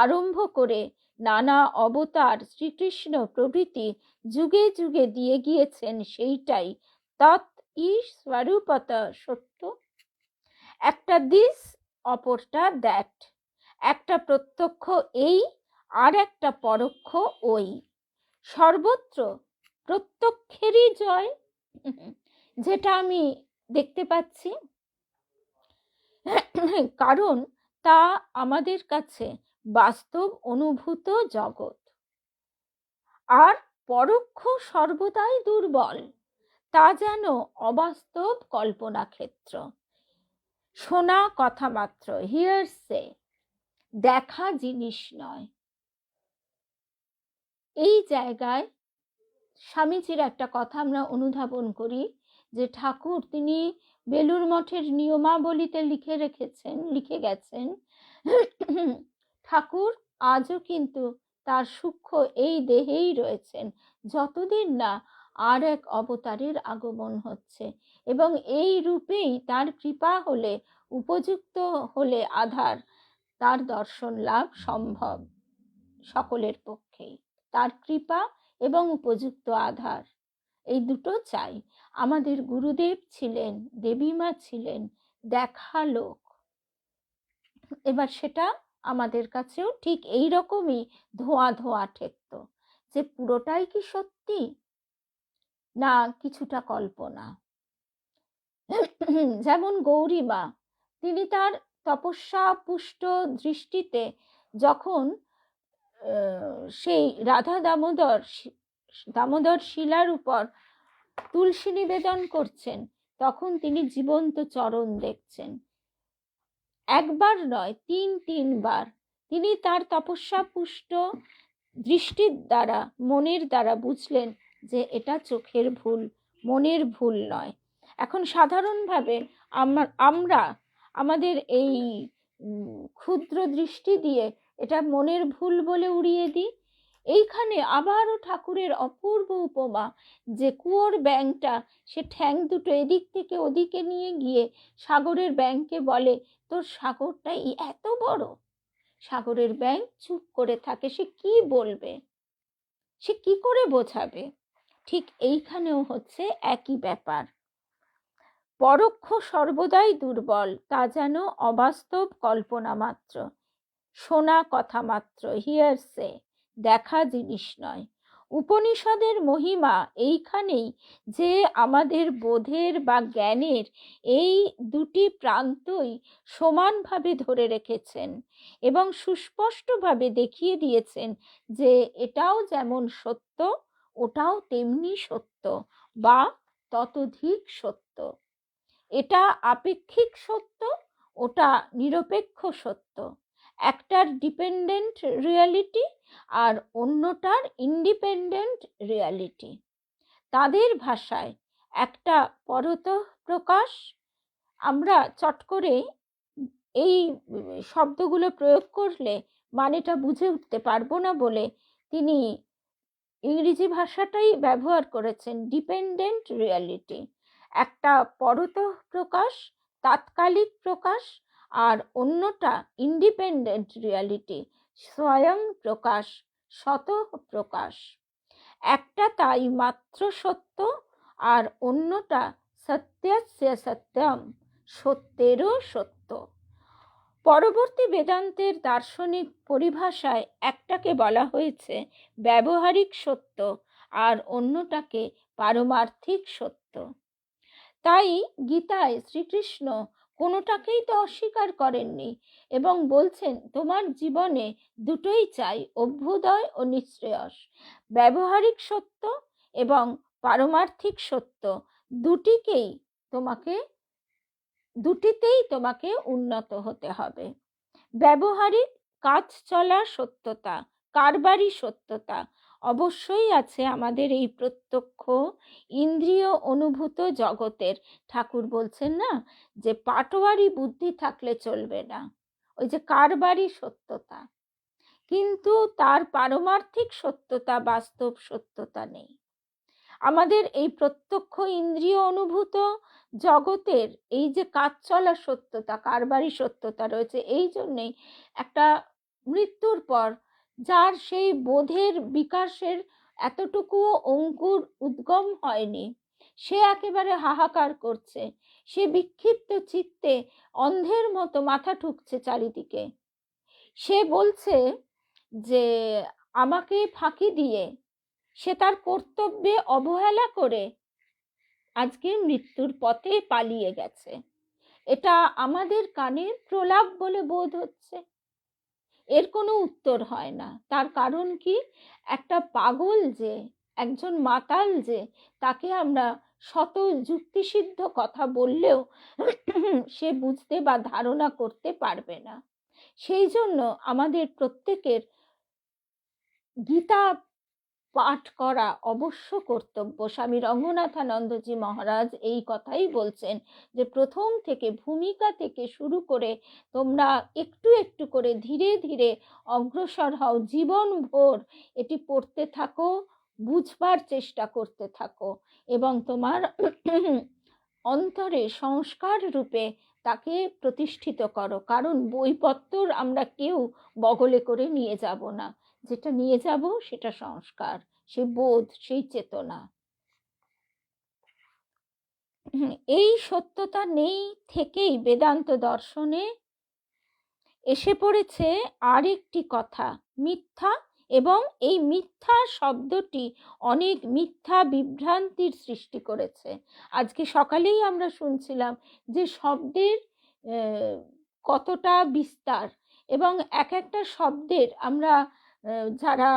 আরম্ভ করে নানা অবতার শ্রীকৃষ্ণ প্রভৃতি যুগে যুগে দিয়ে গিয়েছেন, সেইটাই তৎ স্বরূপত সত্য। একটা দিস, অপরটা দ্যাট, একটা প্রত্যক্ষ এই, আর একটা পরোক্ষ ওই। সর্বত্র প্রত্যক্ষেরই জয়, যেটা আমি দেখতে পাচ্ছি, কারণ তা আমাদের কাছে বাস্তব অনুভূত জগৎ। আর পরোক্ষ সর্বদাই দুর্বল, তা যেন অবাস্তব কল্পনা ক্ষেত্র, শোনা কথা মাত্র, হিয়ারসে, দেখা জিনিস নয়। এই জায়গায় স্বামীজির একটা কথা আমরা অনুধাবন করি যে ঠাকুর তিনি বেলুড় মঠের নিয়মাবলীতে লিখে গেছেন, ঠাকুর আজও কিন্তু তার সূক্ষ্ম এই দেহেই রয়েছেন, যতদিন না আর এক অবতারের আগমন হচ্ছে, এবং এই রূপেই তার কৃপা হলে, উপযুক্ত হলে আধার, তার দর্শন লাভ সম্ভব সকলের পক্ষেই। তার কৃপা এবং উপযুক্ত আধার, এই দুটো চাই। আমাদের গুরুদেব ছিলেন, দেবীমা ছিলেন দেখা লোক। এবার সেটা আমাদের কাছেও ঠিক এই রকমই ধোঁয়া ধোঁয়া ঠেকত, যে পুরোটাই কি সত্যি না কিছুটা কল্পনা। যেমন গৌরীমা, তিনি তার তপস্যা পুষ্ট দৃষ্টিতে যখন সেই রাধা দামোদর শিলার উপর তুলসী নিবেদন করছেন, তখন তিনি জীবন্ত চরণ দেখছেন। একবার নয়, তিনবার তিনি তার তপস্যা পুষ্ট দৃষ্টির দ্বারা, মনের দ্বারা বুঝলেন যে এটা চোখের ভুল, মনের ভুল নয়। এখন সাধারণভাবে আমরা আমাদের এই ক্ষুদ্র দৃষ্টি দিয়ে এটা মনের ভুল বলে উড়িয়ে দিই। এইখানে আবারও ঠাকুরের অপূর্ব উপমা, যে কুয়োর ব্যাঙটা সে ঠ্যাং দুটো এদিক থেকে ওদিকে নিয়ে গিয়ে সাগরের ব্যাঙকে বলে, তোর সাগরটা এত বড়। সাগরের ব্যাঙ চুপ করে থাকে, সে কি বলবে, সে কি করে বোঝাবে। ঠিক এইখানেও হচ্ছে একই ব্যাপার। পরোক্ষ সর্বদাই দুর্বল, তা যেন অবাস্তব কল্পনা মাত্র, শোনা কথা মাত্র, হিয়ারসে, দেখা জিনিস নয়। উপনিষদের মহিমা এইখানেই যে আমাদের বোধের বা জ্ঞানের এই দুটি প্রান্তই সমানভাবে ধরে রেখেছেন এবং সুস্পষ্টভাবে দেখিয়ে দিয়েছেন যে এটাও যেমন সত্য, ওটাও তেমনি সত্য বা ততোধিক সত্য। এটা আপেক্ষিক সত্য, ওটা নিরপেক্ষ সত্য। একটার ডিপেন্ডেন্ট রিয়ালিটি আর অন্যটার ইন্ডিপেন্ডেন্ট রিয়ালিটি। তাদের ভাষায় একটা পরত প্রকাশ। আমরা চট করে এই শব্দগুলো প্রয়োগ করলে মানেটা বুঝে উঠতে পারবো না বলে তিনি ইংরেজি ভাষাটাই ব্যবহার করেছেন, ডিপেন্ডেন্ট রিয়ালিটি। একটা পরত প্রকাশ, তাৎকালিক প্রকাশ, আর অন্যটা ইন্ডিপেন্ডেন্ট রিয়ালিটি, স্বয়ং প্রকাশ, স্বতঃ প্রকাশ। একটা তাই মাত্র সত্য, আর অন্যটা সত্যস্য সত্যম, সত্যেরও সত্য। পরবর্তী বেদান্তের দার্শনিক পরিভাষায় একটাকে বলা হয়েছে ব্যবহারিক সত্য, আর অন্যটাকে পারমার্থিক সত্য। তাই গীতায় শ্রীকৃষ্ণ কোনোটাকেই তো অস্বীকার করেননি এবং বলছেন তোমার জীবনে দুটোই চাই, অভ্যুদয় ও নিঃশ্রেয়স। ব্যবহারিক সত্য এবং পারমার্থিক সত্য দুটিতেই তোমাকে উন্নত হতে হবে। ব্যবহারিক কাজ চলা সত্যতা, কারবারি সত্যতা অবশ্যই আছে আমাদের এই প্রত্যক্ষ ইন্দ্রিয় অনুভূত জগতের। ঠাকুর বলছেন না যে পাটোয়ারি বুদ্ধি থাকলে চলবে না, ওই যে কারবারি সত্যতা, কিন্তু তার পারমার্থিক সত্যতা, বাস্তব সত্যতা নেই। আমাদের এই প্রত্যক্ষ ইন্দ্রিয় অনুভূত জগতের এই যে কাজ চলা সত্যতা, কারবারি সত্যতা রয়েছে, এই জন্যেই একটা মৃত্যুর পর যার সেই বোধের বিকাশের এতটুকুও অঙ্কুর উদ্গম হয়নি, সে একেবারে হাহাকার করছে, সে বিক্ষিপ্ত চিত্তে অন্ধের মতো মাথা ঠুকছে চারিদিকে। সে বলছে যে আমাকে ফাঁকি দিয়ে, সে তার কর্তব্যে অবহেলা করে আজকে মৃত্যুর পথে পালিয়ে গেছে। এটা আমাদের কানে প্রলাপ বলে বোধ হচ্ছে, এর কোনো উত্তর হয় না। তার কারণ কি? একটা পাগল যে, একজন মাতাল যে, তাকে আমরা শত যুক্তিসিদ্ধ কথা বললেও সে বুঝতে বা ধারণা করতে পারবে না। সেই জন্য আমাদের প্রত্যেকের গীতা পাঠ করা অবশ্য কর্তব্য। স্বামী রঙ্গনাথানন্দজি মহারাজ এই কথাই বলছেন যে প্রথম থেকে, ভূমিকা থেকে শুরু করে তোমরা একটু একটু করে ধীরে ধীরে অগ্রসর হও, জীবনভর এটি পড়তে থাকো, বুঝবার চেষ্টা করতে থাকো এবং তোমার অন্তরে সংস্কার রূপে তাকে প্রতিষ্ঠিত করো। কারণ বইপত্তর আমরা কেউ বগলে করে নিয়ে যাব না, যেটা নিয়ে যাব সেটা সংস্কার, সেই বোধ, সেই চেতনা। এই সত্যতা নেই থেকেই বেদান্ত দর্শনে এসে পড়েছে আরেকটি কথা, মিথ্যা। এবং এই মিথ্যা শব্দটি অনেক মিথ্যা বিভ্রান্তির সৃষ্টি করেছে। আজকে সকালেই আমরা শুনছিলাম যে শব্দের কতটা বিস্তার, এবং এক একটা শব্দের আমরা যারা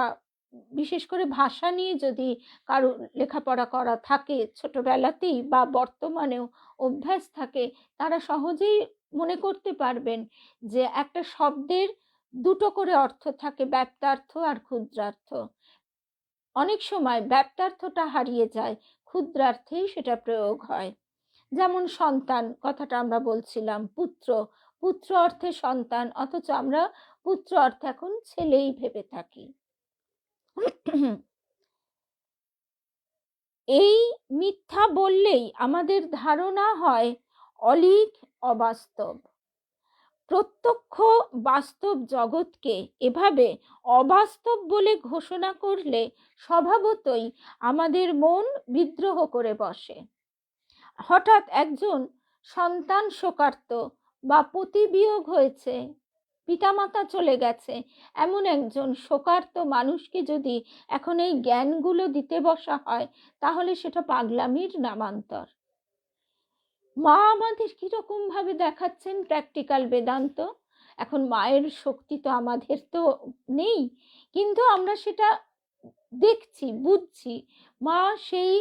বিশেষ করে ভাষা নিয়ে যদি কারো লেখাপড়া করা থাকে ছোটবেলাতেই বা বর্তমানেও অভ্যাস থাকে, তারা সহজেই মনে করতে পারবেন যে একটা শব্দের দুটো করে অর্থ থাকে, ব্যাপ্তার্থ আর ক্ষুদ্রার্থ। অনেক সময় ব্যাপ্তার্থটা হারিয়ে যায়, ক্ষুদ্রার্থেই সেটা প্রয়োগ হয়। যেমন সন্তান কথাটা আমরা বলছিলাম, পুত্র, পুত্র অর্থে সন্তান, অথচ আমরা পুত্র অর্থে এখন ছেলেই ভেবে থাকি। এই মিথ্যা বললেই আমাদের ধারণা হয় অলীক, অবাস্তব। প্রত্যক্ষ বাস্তব জগৎকে এভাবে অবাস্তব বলে ঘোষণা করলে স্বভাবতই আমাদের মন বিদ্রোহ করে বসে। হঠাৎ একজন সন্তান শোকার্ত বা পতি বিয়োগ হয়েছে, পিতামাতা চলে গেছে, এমন একজন শোকার্ত মানুষকে যদি এখন এই জ্ঞানগুলো দিতে বসা হয়, তাহলে সেটা পাগলামির নামান্তর। মা আমাদের কিরকম ভাবে দেখাচ্ছেন প্র্যাকটিক্যাল বেদান্ত। এখন মায়ের শক্তি তো আমাদের তো নেই, কিন্তু আমরা সেটা দেখছি, বুঝছি। মা সেই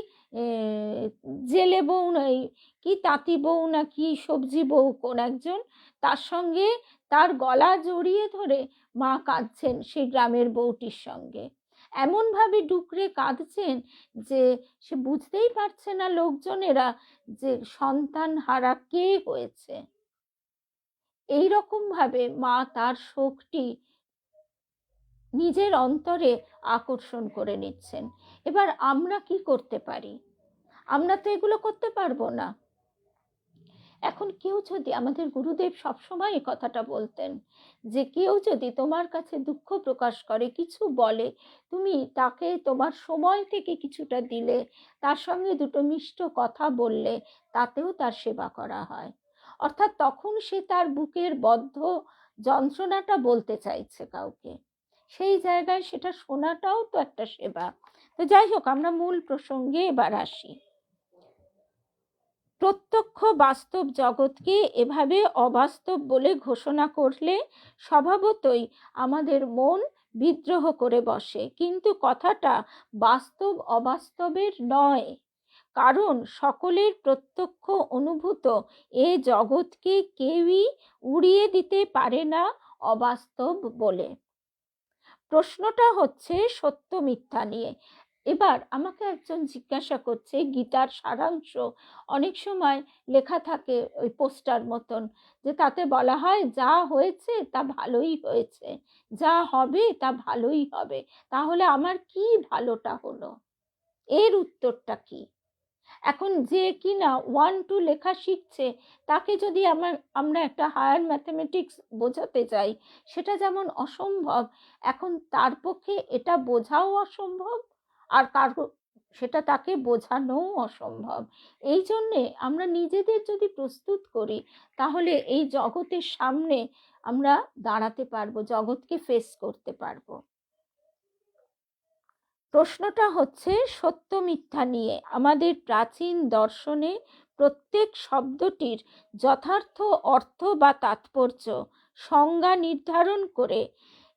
জেলে বউ নয় কি, তাঁতি বউ না কি, সবজি বউ কোন একজন, তার সঙ্গে তার গলা জড়িয়ে ধরে মা কাঁদছেন সেই গ্রামের বউটির সঙ্গে। এমনভাবে ডুকরে কাঁদছেন যে সে বুঝতেই পারছে না লোকজনেরা যে সন্তান হারা কে হয়েছে। এইরকম ভাবে মা তার শোকটি নিজের অন্তরে আকর্ষণ করে নিচ্ছেন। এবার আমরা কি করতে পারি? আমরা তো এগুলো করতে পারবো না। এখন কেউ যদি, আমাদের গুরুদেব সবসময় এই কথাটা বলতেন যে কেউ যদি তোমার কাছে দুঃখ প্রকাশ করে, কিছু বলে, তুমি তাকে তোমার সময় থেকে কিছুটা দিলে, তার সঙ্গে দুটো মিষ্ট কথা বললে, তাতেও তার সেবা করা হয়। অর্থাৎ তখন সে তার বুকের বদ্ধ যন্ত্রণাটা বলতে চাইছে কাউকে, সেই জায়গায় সেটা শোনাটাও তো একটা সেবা। তো যাই হোক, আমরা মূল প্রসঙ্গে এবার আসি। প্রত্যক্ষ বাস্তব জগৎকে এভাবে অবাস্তব বলে ঘোষণা করলে স্বভাবতই আমাদের মন বিদ্রোহ করে বসে। কিন্তু কথাটা বাস্তব অবাস্তবের নয়, কারণ সকলের প্রত্যক্ষ অনুভূত এ জগৎকে কেউই উড়িয়ে দিতে পারে না অবাস্তব বলে। প্রশ্নটা হচ্ছে সত্য মিথ্যা নিয়ে। এবার আমাকে একজন জিজ্ঞাসা করছে, গীতার সারাংশ অনেক সময় লেখা থাকে ওই পোস্টার মতন, যে তাতে বলা হয় যা হয়েছে তা ভালোই হয়েছে, যা হবে তা ভালোই হবে, তাহলে আমার কি ভালোটা হলো? এর উত্তরটা কি? এখন যে কিনা 1-2 লেখা শিখছে, তাকে যদি আমরা একটা হায়ার ম্যাথমেটিক্স বোঝাতে যাই, সেটা যেমন অসম্ভব, এখন তার পক্ষে এটা বোঝাও অসম্ভব, আর সেটা তাকে বোঝানোও অসম্ভব। এই জন্যে আমরা নিজেদের যদি প্রস্তুত করি, তাহলে এই জগতের সামনে আমরা দাঁড়াতে পারবো, জগৎকে ফেস করতে পারবো। প্রশ্নটা হচ্ছে সত্য মিথ্যা নিয়ে। আমাদের প্রাচীন দর্শনে প্রত্যেক শব্দটির যথার্থ অর্থ বা তাৎপর্য সংজ্ঞা নির্ধারণ করে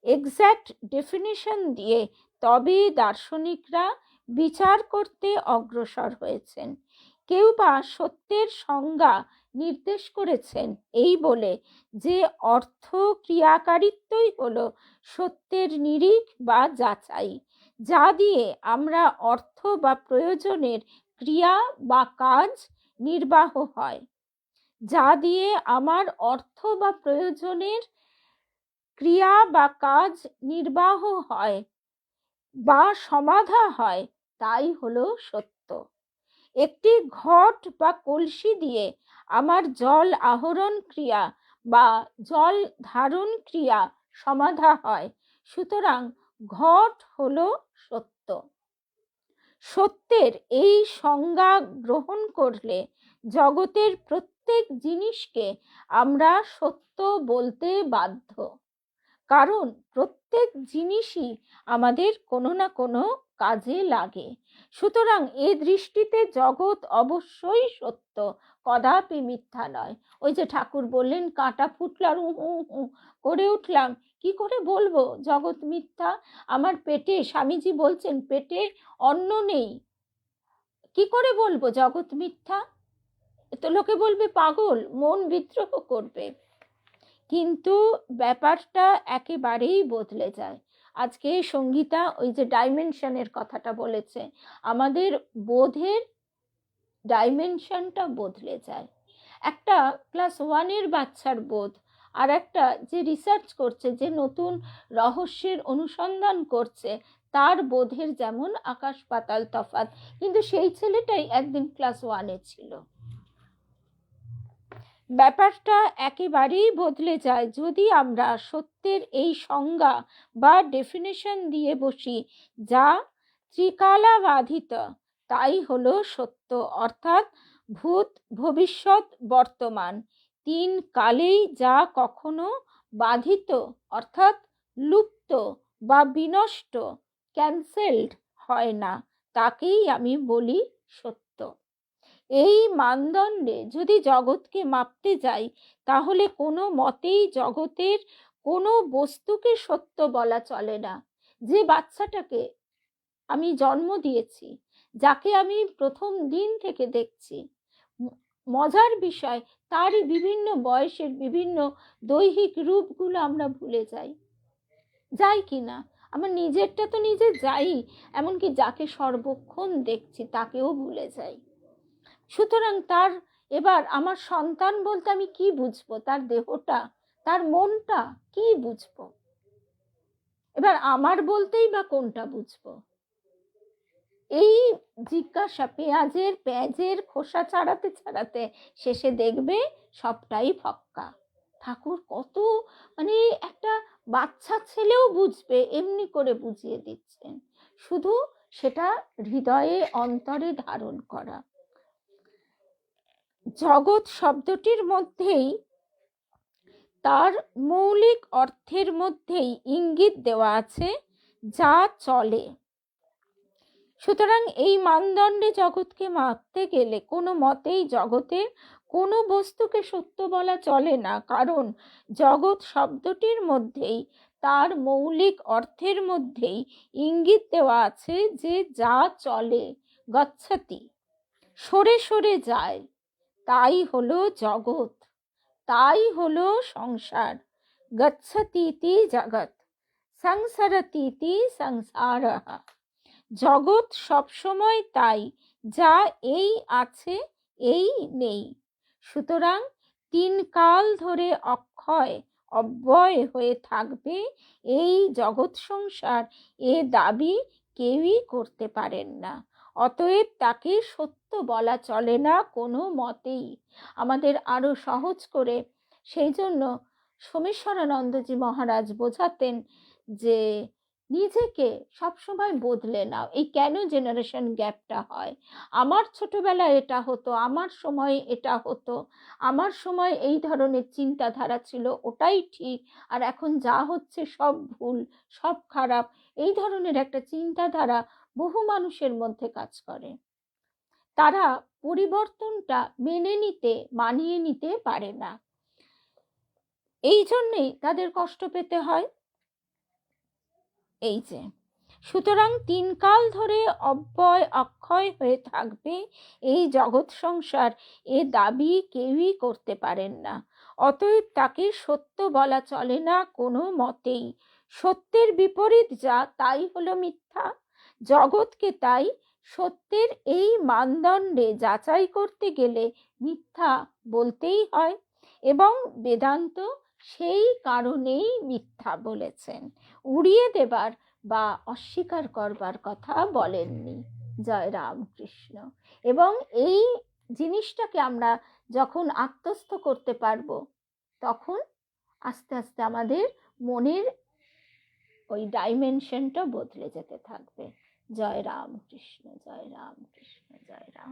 এক্স্যাক্ট ডেফিনিশন দিয়ে তবে দার্শনিকরা বিচার করতে অগ্রসর হয়েছেন। কেউ বা সত্যের সংজ্ঞা নির্দেশ করেছেন এই বলে যে অর্থ ক্রিয়াকারিত্বই হলো সত্যের নিরিখ বা যাচাই, যা দিয়ে আমরা অর্থ বা প্রয়োজনের ক্রিয়া বা কাজ নির্বাহ হয়, যা দিয়ে আমার অর্থ বা প্রয়োজনের ক্রিয়া বা কাজ নির্বাহ হয় বা সমাধা হয়, তাই হলো সত্য। একটি ঘট বা কলসি দিয়ে আমার জল আহরণ ক্রিয়া বা জল ধারণ ক্রিয়া সমাধা হয়, সুতরাং ঘট হলো সত্য। সত্যের এই সংজ্ঞা গ্রহণ করলে জগতের প্রত্যেক জিনিসকে আমরা সত্য বলতে বাধ্য, কারণ প্রত্যেক জিনিসই আমাদের কোনো না কোনো কাজে লাগে। সুতরাং এ দৃষ্টিতে জগৎ অবশ্যই সত্য, কদাপি মিথ্যা নয়। ওই যে ঠাকুর বললেন, কাঁটা ফুটলার করে উঠলাম, কি করে বলবো জগৎ মিথ্যা? আমার পেটে, স্বামীজি বলছেন, পেটে অন্ন নেই, কি করে বলবো জগৎ মিথ্যা? তো লোকে বলবে পাগল, মন বিদ্রোহ করবে। কিন্তু ব্যাপারটা একেবারেই বদলে যায়। আজকে সঙ্গীতা ওই যে ডাইমেনশনের কথাটা বলেছে, আমাদের বোধের ডাইমেনশনটা বদলে যায়। একটা ক্লাস 1-এর বাচ্চার বোধ আর একটা যে রিসার্চ করছে, যে নতুন রহস্যের অনুসন্ধান করছে, তার বোধের যেমন আকাশ পাতাল তফাৎ। কিন্তু সেই ছেলেটাই একদিন ক্লাস 1-এ ছিল। ব্যাপারটা একেবারেই বদলে যায় যদি আমরা সত্যের এই সংজ্ঞা বা ডেফিনেশন দিয়ে বসি, যা ত্রিকালাবাধিত, তাই হলো সত্য। অর্থাৎ ভূত, ভবিষ্যৎ, বর্তমান, 3 কালেই যা কখনো বাধিত, অর্থাৎ লুপ্ত বা বিনষ্ট, ক্যান্সেলড হয় না, তাকেই আমি বলি সত্য। এই মানদণ্ডে যদি জগৎকে মাপতে যাই, তাহলে কোনো মতেই জগতের কোনো বস্তুকে সত্য বলা চলে না। যে বাচ্চাটাকে আমি জন্ম দিয়েছি, যাকে আমি প্রথম দিন থেকে দেখছি, মজার বিষয়, তারই বিভিন্ন বয়সের বিভিন্ন দৈহিক রূপগুলো আমরা ভুলে যাই, যাই কিনা? আমার নিজেরটা তো নিজে যাই, এমনকি যাকে সর্বক্ষণ দেখছি তাকেও ভুলে যাই। সুতরাং তার এবার আমার সন্তান বলতে আমি কি বুঝবো? তার দেহটা, তার মনটা কি বুঝবো? এবার আমার বলতেই বা কোনটা বুঝবো? এই জিজ্ঞাসা পেঁয়াজের খোসা ছাড়াতে ছাড়াতে শেষে দেখবে সবটাই ফক্কা। ঠাকুর কত মানে একটা বাচ্চা ছেলেও বুঝবে এমনি করে বুঝিয়ে দিচ্ছেন, শুধু সেটা হৃদয়ে অন্তরে ধারণ করা। জগৎ শব্দটির মধ্যেই, তার মৌলিক অর্থের মধ্যেই ইঙ্গিত দেওয়া আছে যা চলে। সুতরাং এই মানদণ্ডে জগৎকে মাপতে গেলে কোনো মতেই জগতের কোনো বস্তুকে সত্য বলা চলে না, কারণ জগৎ শব্দটির মধ্যেই, তার মৌলিক অর্থের মধ্যেই ইঙ্গিত দেওয়া আছে যে যা চলে, গচ্ছতি, সরে সরে যায়, তাই হলো জগৎ, তাই হলো সংসার। গচ্ছতীতি জগৎ, সংসরতীতি সংসারঃ। জগৎ সবসময় তাই, যা এই আছে এই নেই। সুতরাং তিন কাল ধরে অক্ষয় অব্যয় হয়ে থাকবে এই জগৎ সংসার, এ দাবি কেউই করতে পারেন না। অতএব তাকে সত্য বলা চলে না কোনো মতেই। আমাদের আরো সহজ করে সেই জন্য সোমেশ্বরানন্দজি মহারাজ বোঝাতেন যে নিজেকে সবসময় বদলে নাও। এই কেন জেনারেশন গ্যাপটা হয়? আমার ছোটবেলায় এটা হতো, আমার সময় এটা হতো, আমার সময় এই ধরনের চিন্তাধারা ছিল, ওটাই ঠিক, আর এখন যা হচ্ছে সব ভুল, সব খারাপ, এই ধরনের একটা চিন্তাধারা বহু মানুষের মধ্যে কাজ করে। তারা পরিবর্তনটা মেনে নিতে, মানিয়ে নিতে পারে না, এই জন্যেই তাদের কষ্ট পেতে হয়। এই যে সুতরাং তিন কাল ধরে অব্যয় অক্ষয় হয়ে থাকবে এই জগৎ সংসার, এ দাবি কেউই করতে পারেন না। অতএব তাকে সত্য বলা চলে না কোনো মতেই। সত্যের বিপরীত যা, তাই হলো মিথ্যা। জগৎকে তাই সত্যের এই মানদণ্ডে যাচাই করতে গেলে মিথ্যা বলতেই হয়, এবং বেদান্ত সেই কারণেই মিথ্যা বলেছেন, উড়িয়ে দেবার বা অস্বীকার করবার কথা বলেননি। জয় রামকৃষ্ণ। এবং এই জিনিসটাকে আমরা যখন আত্মস্থ করতে পারবো, তখন আস্তে আস্তে আমাদের মনের ওই ডাইমেনশনটা বদলে যেতে থাকবে। জয় রামকৃষ্ণ, জয় রামকৃষ্ণ, জয় রাম।